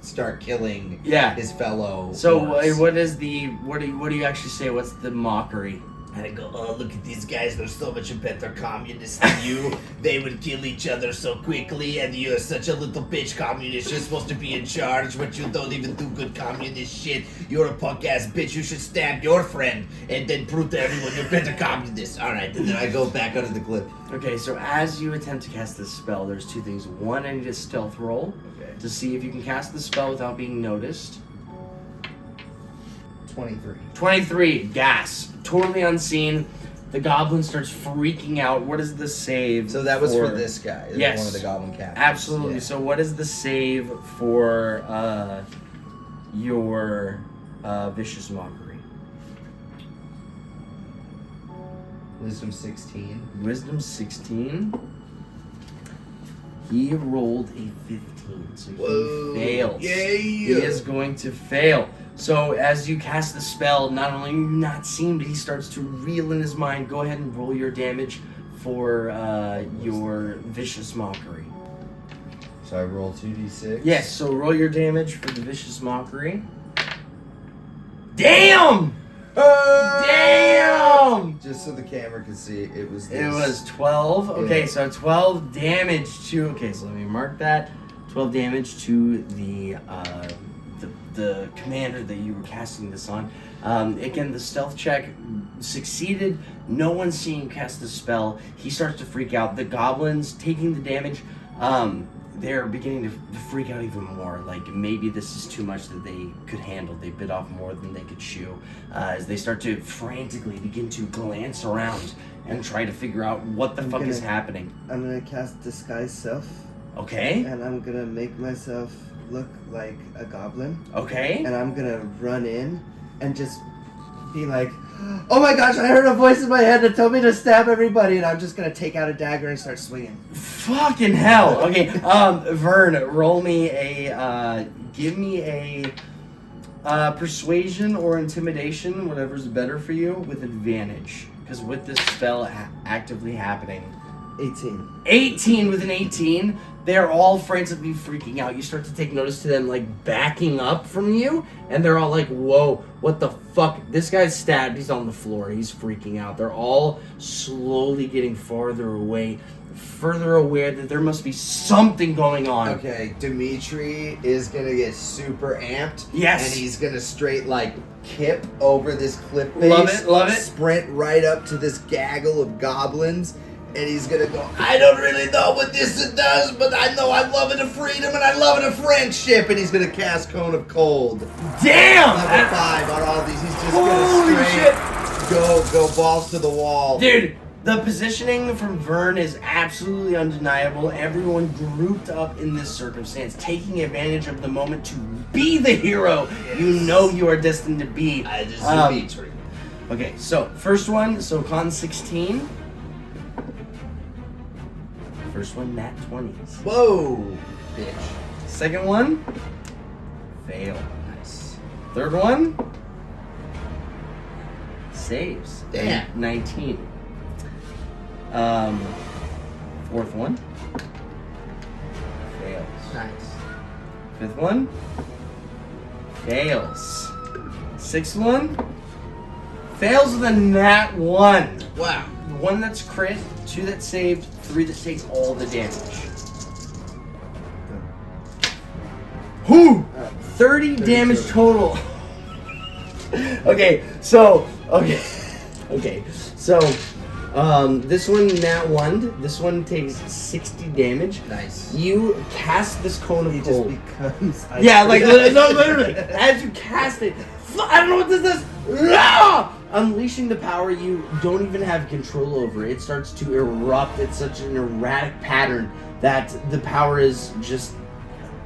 start killing Yeah. his fellow. So orcs. what do you actually say? What's the mockery? And I go, oh, look at these guys. They're so much better communists than you. They would kill each other so quickly, and you're such a little bitch communist. You're supposed to be in charge, but you don't even do good communist shit. You're a punk-ass bitch. You should stab your friend and then prove to everyone you're better communist. All right, and then I go back under the cliff. Okay, so as you attempt to cast this spell, there's two things. One, I need a stealth roll to see if you can cast the spell without being noticed. 23. 23, gas. Totally unseen. The goblin starts freaking out. What is the save? So that was for this guy. Yes. One of the goblin captains. Absolutely. Yeah. So what is the save for your vicious mockery? Wisdom 16. Wisdom 16. He rolled a 15, so Whoa. he fails. Yay. He is going to fail. So as you cast the spell, not only are you not seen, but he starts to reel in his mind. Go ahead and roll your damage for your vicious mockery. So I roll 2d6. Yes, so roll your damage for the vicious mockery. Damn! Damn! Just so the camera can see, it was this. It was 12. Okay, Yeah. so 12 damage to... Okay, so let me mark that. 12 damage to the commander that you were casting this on. Again, the stealth check succeeded. No one's seeing you cast the spell. He starts to freak out. The goblins taking the damage, they're beginning to freak out even more. Like, maybe this is too much that they could handle. They bit off more than they could chew. As they start to frantically begin to glance around and try to figure out what the fuck is happening. I'm gonna cast Disguise Self, Okay? and I'm gonna make myself look like a goblin, Okay? and I'm gonna run in and just be like, oh my gosh, I heard a voice in my head that told me to stab everybody, and I'm just gonna take out a dagger and start swinging. Fucking hell. Okay, Vern, roll me a, give me a persuasion or intimidation, whatever's better for you, with advantage. Because with this spell actively happening. 18. 18 with an 18, they're all frantically freaking out. You start to take notice to them, like, backing up from you, and they're all like, whoa, what the fuck? This guy's stabbed, he's on the floor, he's freaking out. They're all slowly getting farther away, further aware that there must be something going on. Okay, Dimitri is gonna get super amped. Yes. And he's gonna straight like kip over this cliff face. Love it, love it. Sprint right up to this gaggle of goblins. And he's gonna go, I don't really know what this does, but I know I'm loving the freedom and I'm loving the friendship. And he's gonna cast Cone of Cold. Damn! Level 5 on all these. He's just Holy gonna straight go balls to the wall. Dude, the positioning from Vern is absolutely undeniable. Everyone grouped up in this circumstance, taking advantage of the moment to be the hero you know you are destined to be. I just Dimitri. Okay, so first one, so con 16. First one, nat 20s. Whoa, bitch. Second one, fail. Nice. Third one, saves. Damn. 19. Fourth one, fails. Nice. Fifth one fails. Sixth one fails with a nat 1. Wow. 1 that's crit, 2 that's saved, 3 that takes all the damage. Whew! 30 damage total. Okay, so this one nat 1. This one takes 60 damage. Nice. You cast this cone of He just cold. becomes. Yeah, like literally, as you cast it, I don't know what this is. Ah! Unleashing the power you don't even have control over. It starts to erupt at such an erratic pattern that the power is just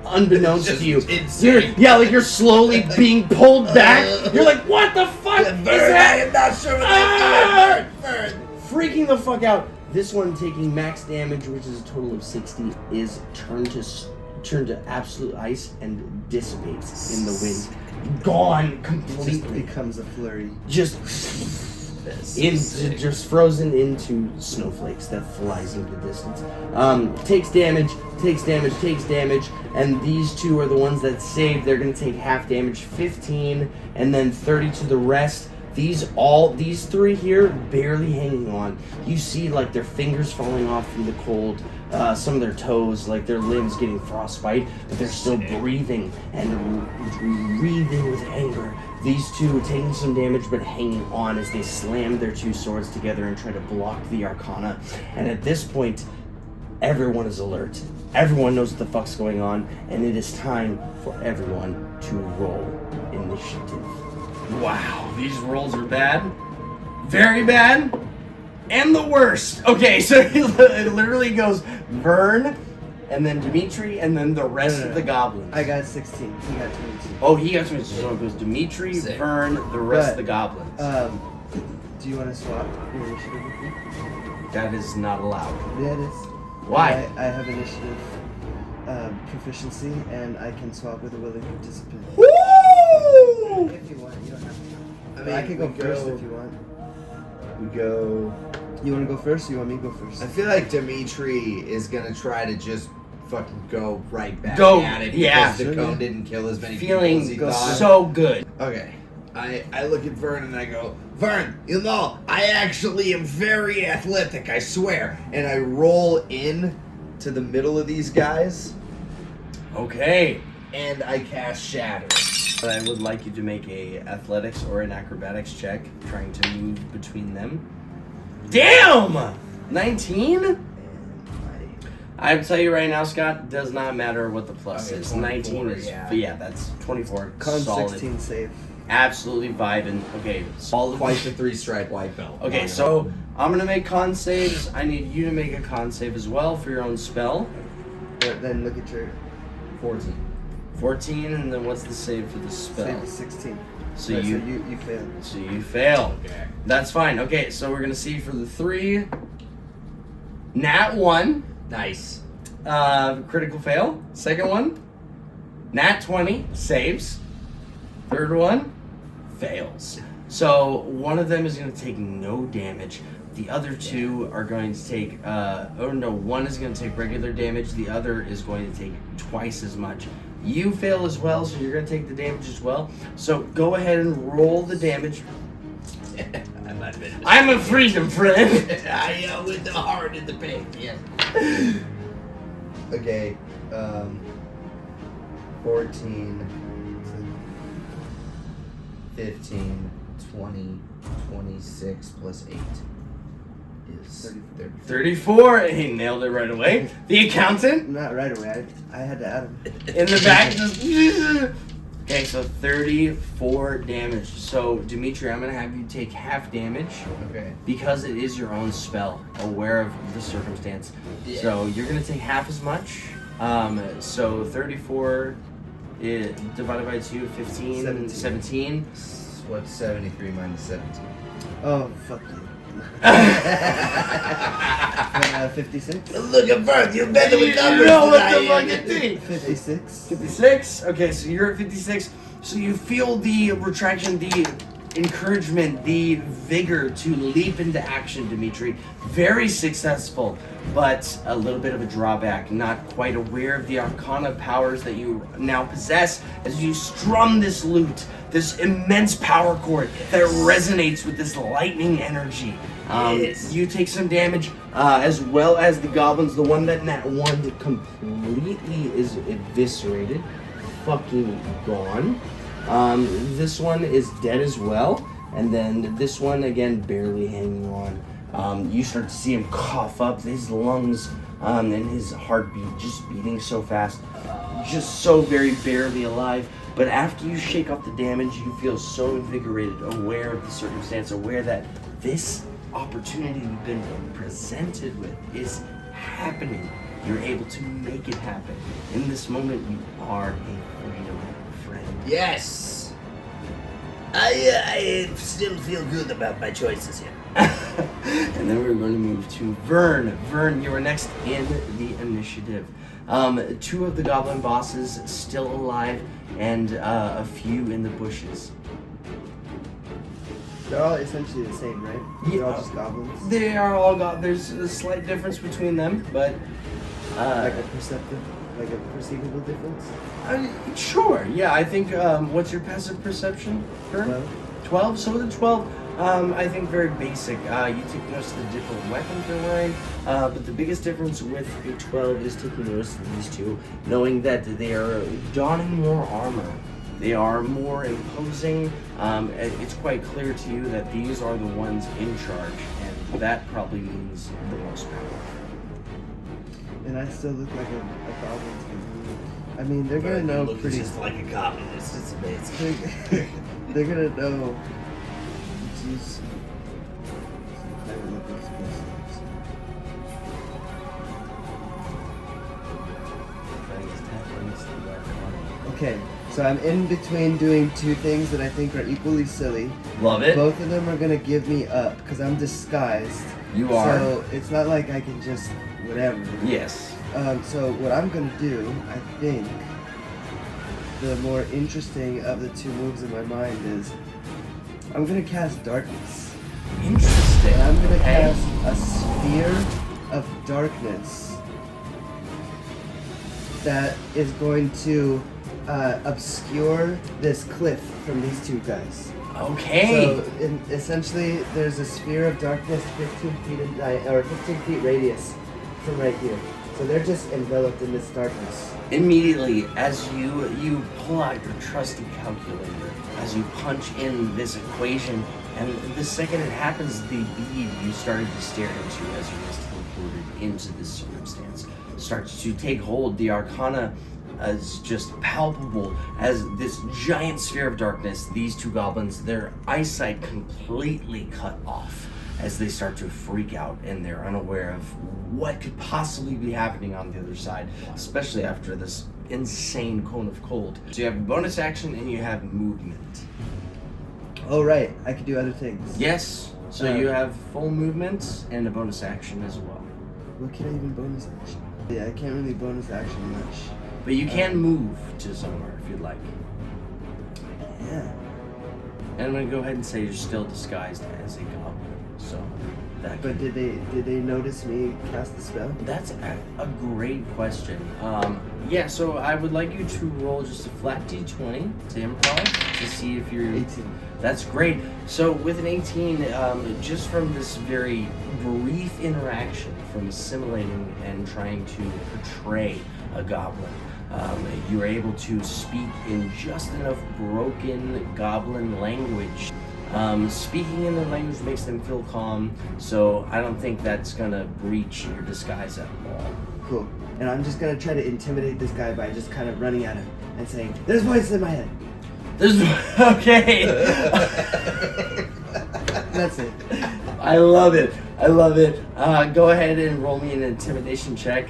unbeknownst Just to you. insane. You're slowly being pulled back. You're like, what the fuck is Vern, that? I am not sure what Ah! I'm doing. Freaking the fuck out. This one taking max damage, which is a total of 60, is turned to absolute ice and dissipates in the wind. Gone It just completely. becomes a flurry. Just frozen into snowflakes that flies into the distance. Takes damage, and these two are the ones that save. They're gonna take half damage, 15, and then 30 to the rest. These three here barely hanging on. You see like their fingers falling off from the cold, some of their toes, like their limbs getting frostbite, but they're still breathing and breathing with anger. These two taking some damage but hanging on as they slam their two swords together and try to block the Arcana. And at this point, everyone is alert. Everyone knows what the fuck's going on, and it is time for everyone to roll initiative. Wow, these rolls are bad. Very bad. And the worst. Okay, so it literally goes Vern, and then Dimitri, and then the rest of the goblins. I got 16. He got 22. Oh, he got 22. So it goes Dimitri, Sick. Vern, the rest of But, the goblins. Do you want to swap your initiative with me? That is not allowed. Yeah, it is. Why? I have initiative proficiency, and I can swap with a willing participant. Woo! If you want, you don't have to. I mean, I can go we first if you want. We go. You want to go first, or you want me to go first? I feel like Dimitri is gonna try to just fucking go right back Go, at it yeah. because the cone didn't kill as many Feeling people as he thought. so good. Okay. I look at Vern and I go, Vern, you know, I actually am very athletic, I swear. And I roll in to the middle of these guys Okay. and I cast Shatter. But I would like you to make a athletics or an acrobatics check, trying to move between them. Damn! 19? I will tell you right now, Scott, does not matter what the plus Okay, is. 24, 19 is, yeah. That's 24. Con solid. 16 save. Absolutely vibing. Okay, solid. Quite the 3-stripe white belt. Okay, so I'm gonna make con saves. I need you to make a con save as well for your own spell. But then look at your 14. 14, and then what's the save for the spell? save is 16. So Right, you you fail. So you fail. Okay. That's fine. Okay, so we're gonna see for the 3. Nat 1. Nice. Critical fail. Second one. Nat 20. Saves. Third one. Fails. So one of them is gonna take no damage. The other two are going to take, one is going to take regular damage. The other is going to take twice as much. You fail as well, so you're going to take the damage as well. So go ahead and roll the damage. I'm a freedom friend. I with the heart and the pain, yes. Okay, 14, 15, 20, 26 plus 8 is 34. He nailed it right away. The accountant Not right away. I had to add him. in the back just... Okay, so 34 damage. So, Dimitri, I'm going to have you take half damage. Okay. Because it is your own spell, aware of the circumstance. Yeah. So you're going to take half as much. So 34 divided by 2, 15, 17. What's 73 minus 17? Oh, fuck you. 56? Look at Bert, you're better with You numbers know what than the I fucking am. thing. 56? 56? Okay, so you're at 56. So you feel the retraction, the encouragement, the vigor to leap into action, Dimitri. Very successful, but a little bit of a drawback. Not quite aware of the arcana powers that you now possess as you strum this lute, this immense power chord that resonates with this lightning energy. You take some damage, as well as the goblins. The one that one completely is eviscerated, fucking gone. This one is dead as well, and then this one again barely hanging on. You start to see him cough up, his lungs and his heartbeat just beating so fast, just so very barely alive. But after you shake off the damage, you feel so invigorated, aware of the circumstance, aware that this opportunity you've been presented with is happening. You're able to make it happen. In this moment, you are a freedom friend. Yes! I still feel good about my choices here. And then we're going to move to Vern. Vern, you are next in the initiative. 2 of the goblin bosses still alive, and a few in the bushes. They're all essentially the same, right? They're all just goblins? They are all there's a slight difference between them, but... like a perceivable difference? Sure, yeah, I think, what's your passive perception, Vern? 12? So the 12, I think very basic. You take notice of the different weapons they're wearing, but the biggest difference with a 12 is taking notice of these two, knowing that they are donning more armor. They are more imposing. It's quite clear to you that these are the ones in charge, and that probably means the most power. And I still look like a goblin to me. I mean, they're gonna know Look pretty... just like a goblin. It's just amazing. They're gonna know... Jeez. Never look at this. Okay, so I'm in between doing 2 things that I think are equally silly. Love it. Both of them are gonna give me up, because I'm disguised. You are. So it's not like I can just... whatever. Yes. So what I'm gonna do, I think, the more interesting of the 2 moves in my mind is, I'm gonna cast darkness. Interesting. And I'm gonna Okay. cast a sphere of darkness that is going to obscure this cliff from these 2 guys. Okay. So essentially, there's a sphere of darkness 15 feet in or 15 feet radius from right here. So they're just enveloped in this darkness. Immediately, as you pull out your trusty calculator, as you punch in this equation, and the second it happens, the bead you started to stare into as you was teleported into this circumstance starts to take hold. The arcana is just palpable as this giant sphere of darkness. These 2 goblins, their eyesight completely cut off as they start to freak out, and they're unaware of what could possibly be happening on the other side, especially after this insane cone of cold. So you have a bonus action and you have movement. Oh right, I could do other things. Yes, so you have full movement and a bonus action as well. What can I even bonus action? Yeah, I can't really bonus action much. But you can move to somewhere if you'd like. Yeah. And I'm gonna go ahead and say you're still disguised as a goblin. So that But did they notice me cast the spell? That's a great question. Yeah, so I would like you to roll just a flat d20 to improv to see if you're... 18. That's great. So with an 18, just from this very brief interaction, from assimilating and trying to portray a goblin, you are able to speak in just enough broken goblin language. Speaking in their language makes them feel calm, so I don't think that's gonna breach your disguise at all. Cool. And I'm just gonna try to intimidate this guy by just kind of running at him and saying, "There's voices in my head." There's okay. That's it. I love it. I love it. Go ahead and roll me an intimidation check.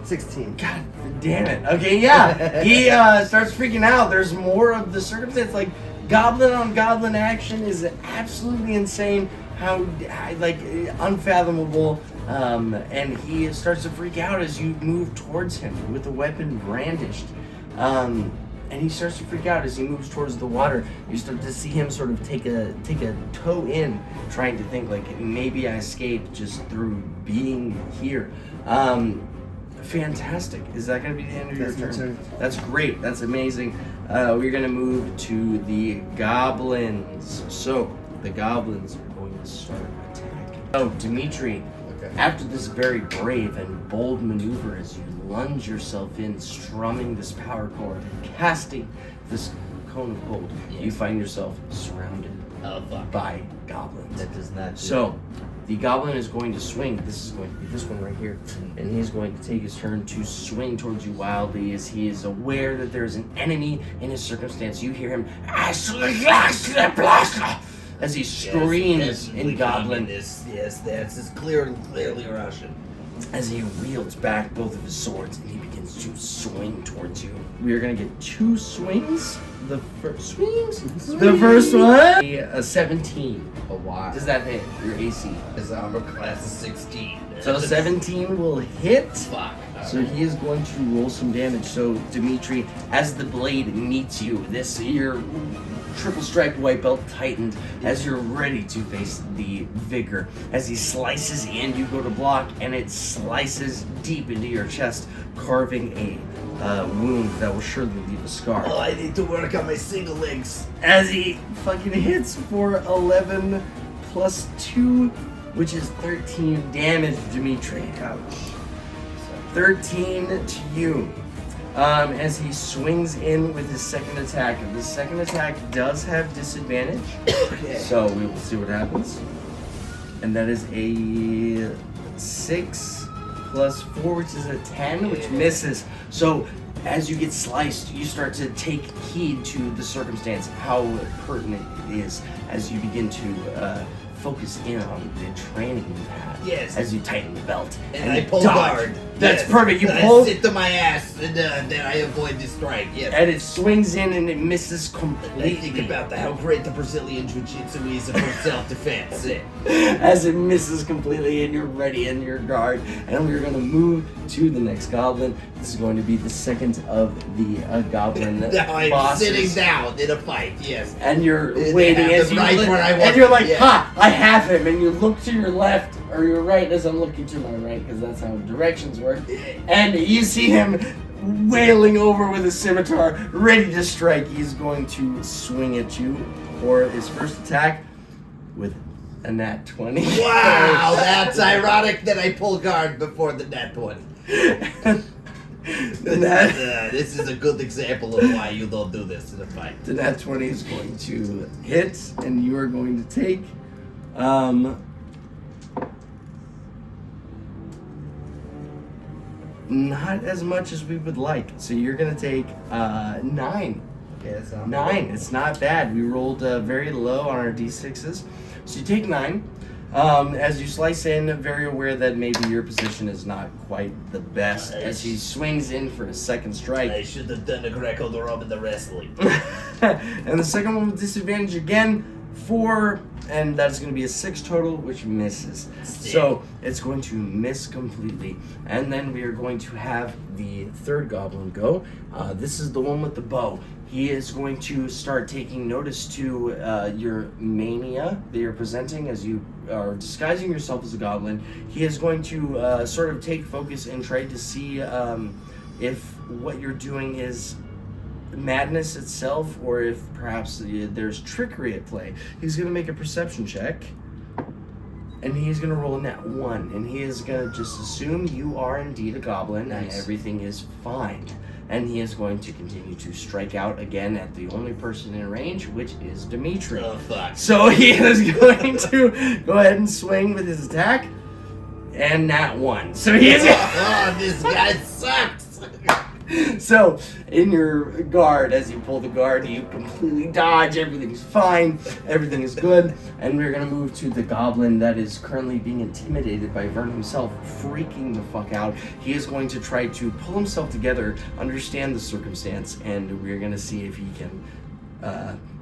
16. God damn it. Okay, yeah. He starts freaking out. There's more of the circumstance. Like, goblin on goblin action is absolutely insane. How, like, unfathomable. And he starts to freak out as you move towards him with the weapon brandished. and he starts to freak out as he moves towards the water. You start to see him sort of take a toe in, trying to think like maybe I escaped just through being here. Fantastic. Is that going to be the end of your turn? That's great. That's amazing. We're going to move to the goblins. So the goblins are going to start attacking. Oh, Dimitri. Okay. After this very brave and bold maneuver, as you lunge yourself in, strumming this power chord, casting this cone of gold, you find yourself surrounded by goblins. That does not. So, the goblin is going to swing. This is going to be this one right here. And he's going to take his turn to swing towards you wildly as he is aware that there is an enemy in his circumstance. You hear him as he screams in goblin. Yes, that's clearly Russian. As he wields back both of his swords and he begins to swing towards you. We are going to get 2 swings. The first one, a 17. Oh, wow. Does that hit your AC? His armor class is 16. So 17 will hit. Fuck. So he is going to roll some damage. So Dimitri, as the blade meets you, your triple striped white belt tightened as you're ready to face the vigor. As he slices in, you go to block, and it slices deep into your chest, carving a wound that will surely leave a scar. Oh, I need to work on my single legs. As he fucking hits for 11 plus 2, which is 13 damage, Dimitri. Ouch. 13 to you. As he swings in with his second attack. The second attack does have disadvantage. Okay. So we will see what happens. And that is a 6 plus 4, which is a 10, which misses. So as you get sliced, you start to take heed to the circumstance, how pertinent it is, as you begin to focus in on the training you've had. Yes. As you tighten the belt. And I pull dodge. guard. That's Yes. perfect. You Then pull, I sit to my ass, and then I avoid the strike. Yes. and it swings in and it misses I completely. think about how great the Brazilian Jiu-Jitsu is for self-defense. As it misses completely and you're ready in your guard. And we're going to move to the next goblin. This is going to be the second of the goblin Now I'm bosses. sitting down in a fight. Yes. And you're They waiting have as them you right look, where I and want you're them, like, yeah. ha, I have him. And you look to your left or your right as I'm looking to my right, because that's how directions work. And you see him wailing over with a scimitar, ready to strike. He's going to swing at you for his first attack with a nat 20. Wow, that's ironic that I pull guard before the net one. This is a good example of why you don't do this in a fight. The nat 20 is going to hit, and you are going to take not as much as we would like. So you're going to take 9. Okay, that's not 9. It's not bad. We rolled very low on our d6s. So you take 9. As you slice in, very aware that maybe your position is not quite the best. As he swings in for a second strike. I should have done a Greco-Roman wrestling. And the second one with disadvantage again, 4, and that's going to be a 6 total, which misses. So it's going to miss completely. And then we are going to have the third goblin go. This is the one with the bow. He is going to start taking notice to your mania that you're presenting as you are disguising yourself as a goblin. He is going to sort of take focus and try to see if what you're doing is madness itself, or if perhaps there's trickery at play. He's going to make a perception check, and he's going to roll a nat 1, and he is going to just assume you are indeed a goblin and everything is fine. And he is going to continue to strike out again at the only person in range, which is Dimitri. Oh, fuck. So he is going to go ahead and swing with his attack, and nat 1. So he is... Oh, this guy sucks. So, in your guard, as you pull the guard, you completely dodge, everything's fine, everything is good, and we're gonna move to the goblin that is currently being intimidated by Vern himself, freaking the fuck out. He is going to try to pull himself together, understand the circumstance, and we're gonna see if he can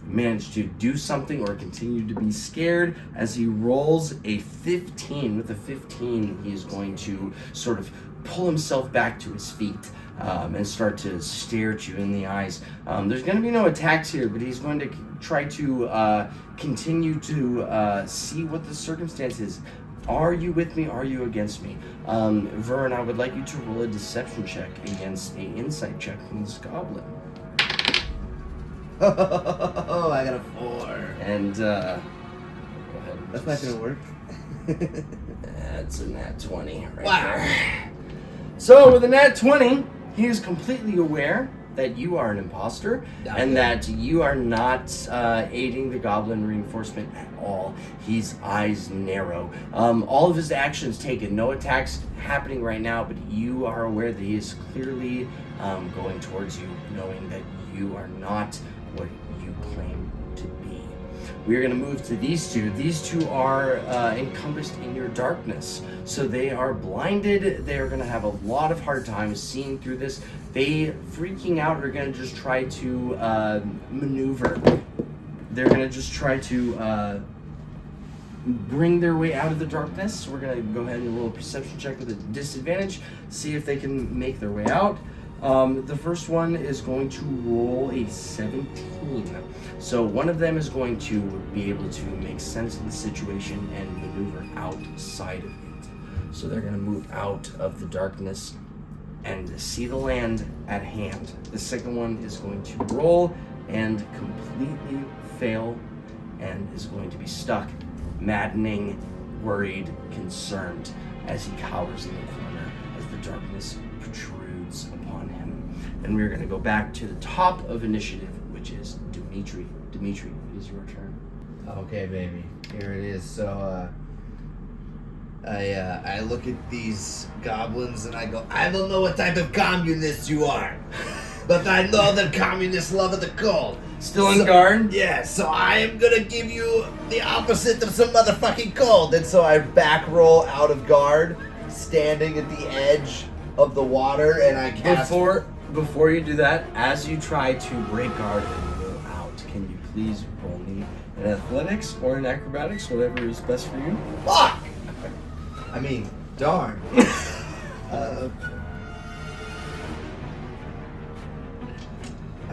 manage to do something or continue to be scared as he rolls a 15. With a 15, he is going to sort of pull himself back to his feet and start to stare at you in the eyes. There's going to be no attacks here, but he's going to try to continue to see what the circumstance is. Are you with me? Are you against me? Vern, I would like you to roll a deception check against an insight check from this goblin. Oh, I got a 4. And go ahead. That's not gonna work. That's a nat 20 right Wow. there. So with a nat 20, he is completely aware that you are an imposter and that you are not aiding the goblin reinforcement at all. His eyes narrow. All of his actions taken, no attacks happening right now, but you are aware that he is clearly going towards you, knowing that you are not what you claim to be. We are going to move to these two. These two are encompassed in your darkness. So they are blinded. They are going to have a lot of hard time seeing through this. They, freaking out, are going to just try to maneuver. They're going to just try to bring their way out of the darkness. We're going to go ahead and roll a perception check with a disadvantage, see if they can make their way out. The first one is going to roll a 17. So one of them is going to be able to make sense of the situation and maneuver outside of it. So they're going to move out of the darkness and see the land at hand. The second one is going to roll and completely fail and is going to be stuck, maddening, worried, concerned as he cowers in the corner as the darkness protrudes upon him. And we're going to go back to the top of initiative, which is Dimitri. Dimitri, it is your turn. Okay, baby. Here it is. So, I look at these goblins and I go, I don't know what type of communist you are, but I know that communists love the cold. Still in guard? Yeah, so I am gonna give you the opposite of some motherfucking cold. And so I back roll out of guard, standing at the edge of the water, and I cast... Before you do that, as you try to break guard and roll out, can you please roll me an athletics or an acrobatics, whatever is best for you? Fuck! I mean, darn. I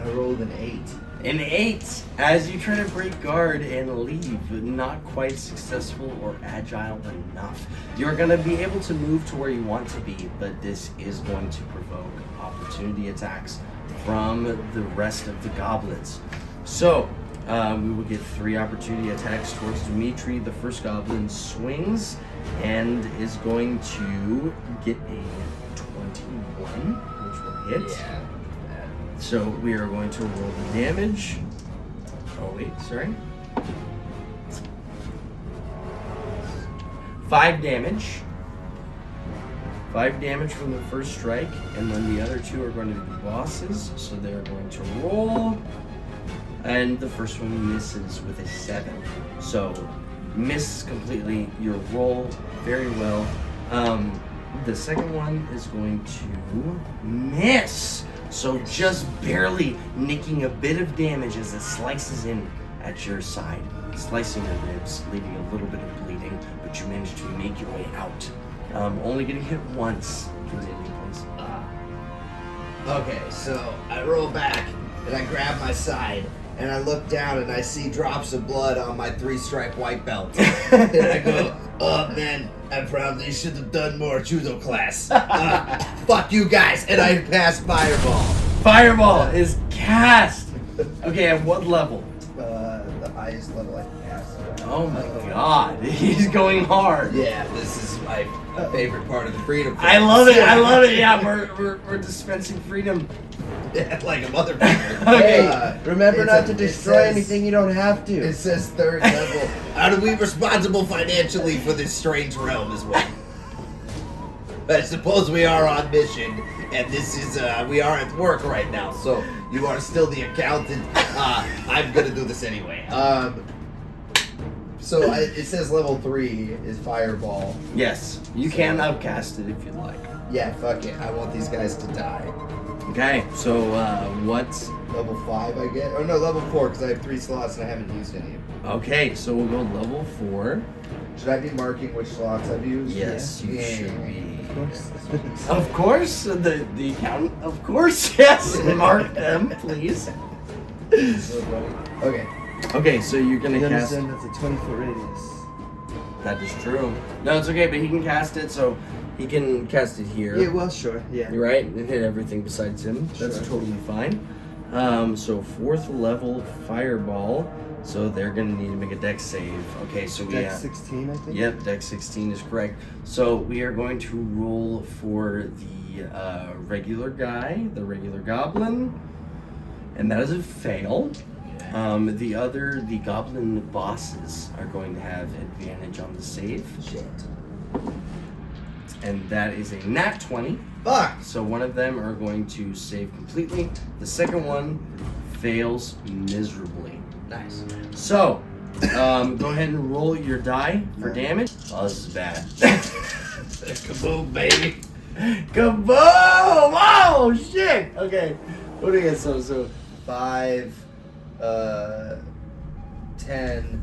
rolled an 8. An 8. As you try to break guard and leave, not quite successful or agile enough. You're going to be able to move to where you want to be, but this is going to provoke opportunity attacks from the rest of the goblins. So, we will get 3 opportunity attacks towards Dimitri. The first goblin swings and is going to get a 21, which will hit. Yeah. So we are going to roll the damage. Oh wait, sorry. 5 damage. 5 damage from the first strike, and then the other 2 are going to be bosses, so they're going to roll. And the first one misses with a 7. So miss completely. Your roll very well. The second one is going to miss. So just barely nicking a bit of damage as it slices in at your side, slicing your ribs, leaving a little bit of bleeding, but you manage to make your way out. Only getting hit once. Continue, please. Okay, so I roll back and I grab my side and I look down and I see drops of blood on my 3-stripe white belt. And I go, oh man, I probably should have done more judo class. Fuck you guys. And I pass Fireball. Fireball is cast! Okay, at what level? The highest level I can pass. Oh my god, he's going hard. Yeah, this is my favorite part of the freedom. I love it, I love it. Yeah, we're dispensing freedom. Yeah, like a motherfucker. Okay. Remember not to it destroy says- anything you don't have to. It says 3rd level. Are we responsible financially for this strange realm as well? I suppose we are on mission, and this is, we are at work right now, so you are still the accountant. I'm gonna do this anyway. So it says level 3 is Fireball. Yes, you can upcast it if you'd like. Yeah, fuck it. I want these guys to die. Okay, so what's... Level 5, I get. Oh no, level 4 because I have 3 slots and I haven't used any. Okay, so we'll go level 4. Should I be marking which slots I've used? Yes, you Yeah. should be. Of course. Of course, the accountant. Of course, yes. Mark them, please. Okay. Okay, so you're gonna You cast. understand that's a 20-foot radius. That is true. No, it's okay, but he can cast it, so he can cast it here. Yeah, well, sure. Yeah. You're right, and hit everything besides him. That's Sure. totally fine. So 4th level fireball. So they're gonna need to make a dex save. Okay, so we Dex have. 16, I think. Yep, dex 16 is correct. So we are going to roll for the regular guy, the regular goblin, and that is a fail. The goblin bosses are going to have advantage on the save. Shit. And that is a nat 20. Fuck! So one of them are going to save completely. The second one fails miserably. Nice. So, go ahead and roll your die for damage. Oh, this is bad. Kaboom, baby. Kaboom! Oh, shit! Okay. What do you get? So 5, 10,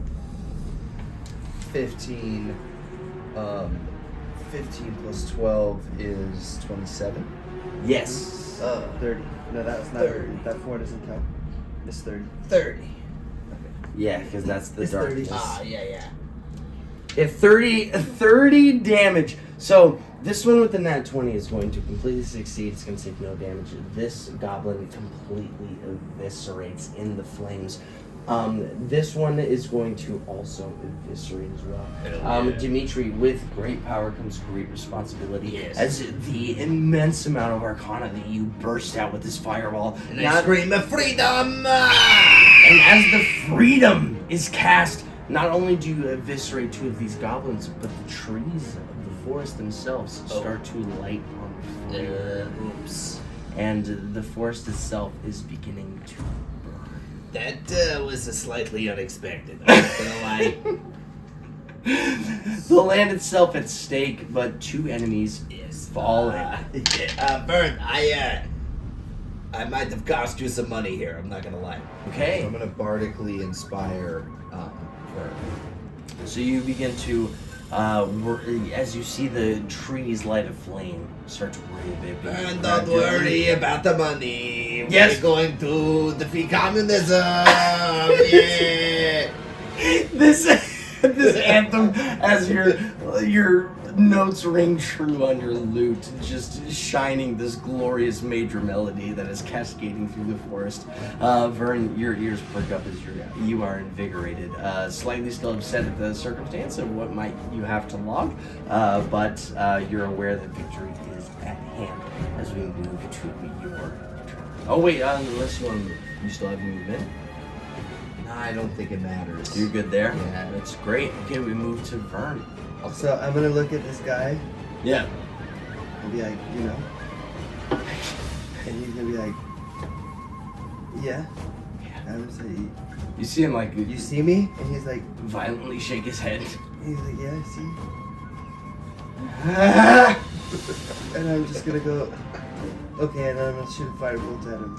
15, 15 plus 12 is 27. yes. 30. No, that's not 30. 30. That 4 doesn't count. It's 30. 30. Yeah, because that's the It's 30. darkness. Yeah. Yeah, 30 damage. So this one with the nat 20 is going to completely succeed. It's going to take no damage. This goblin completely eviscerates in the flames. This one is going to also eviscerate as well. Hell yeah. Dimitri, with great power comes great responsibility. Yes. As the immense amount of arcana that you burst out with this fireball. And I scream of freedom! And as the freedom is cast, not only do you eviscerate 2 of these goblins, but the trees of the forest themselves start to light on fire. Oops. And the forest itself is beginning to burn. That was a slightly unexpected. I'm not gonna lie. The land itself at stake, but 2 enemies Yes. falling. Vern, I might have cost you some money here. I'm not gonna lie. Okay. So I'm gonna bardically inspire Vern. So you begin to, as you see the trees light a flame, start to ribbon. And don't worry about the money. Yes. We're going to defeat communism. Yeah. This anthem, as your notes ring true on your lute, just shining this glorious major melody that is cascading through the forest. Vern, your ears perk up as you are invigorated. Slightly still upset at the circumstance of what might you have to log, but you're aware that victory is at hand as we move to your turn. Oh wait, unless you still have movement. I don't think it matters. You're good there? Yeah. That's great. Okay, we move to Vern. So I'm gonna look at this guy Yeah. and be like, you know. And he's gonna be like, yeah. I'm gonna say, You see him like you see me? And he's like, violently shake his head. yeah, I see. And I'm just gonna go, okay, and then I'm gonna shoot a firebolt at him.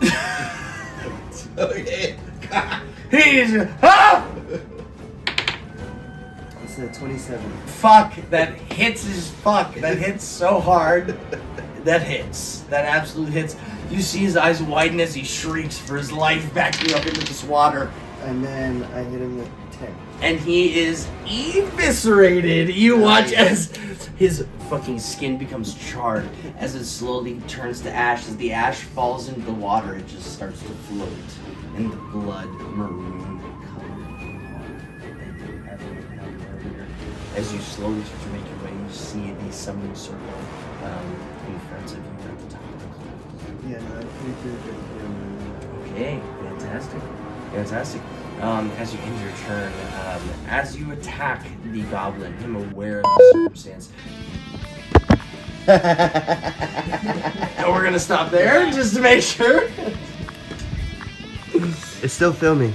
Okay. He's ah! It's a 27. Fuck! That hits his fuck. That hits so hard. That hits. That absolutely hits. You see his eyes widen as he shrieks for his life, backing up into this water. And then I hit him with 10. And he is eviscerated. You watch as his fucking skin becomes charred, as it slowly turns to ash. As the ash falls into the water, it just starts to float in the blood maroon color that you have earlier. As you slowly start to make your way, you see the summoning circle in front of you at the top of the cliff. Yeah, no, I'm pretty good at him. Okay, fantastic. Fantastic. As you end your turn, as you attack the goblin, him aware of the circumstance. And we're gonna stop there just to make sure. It's still filming.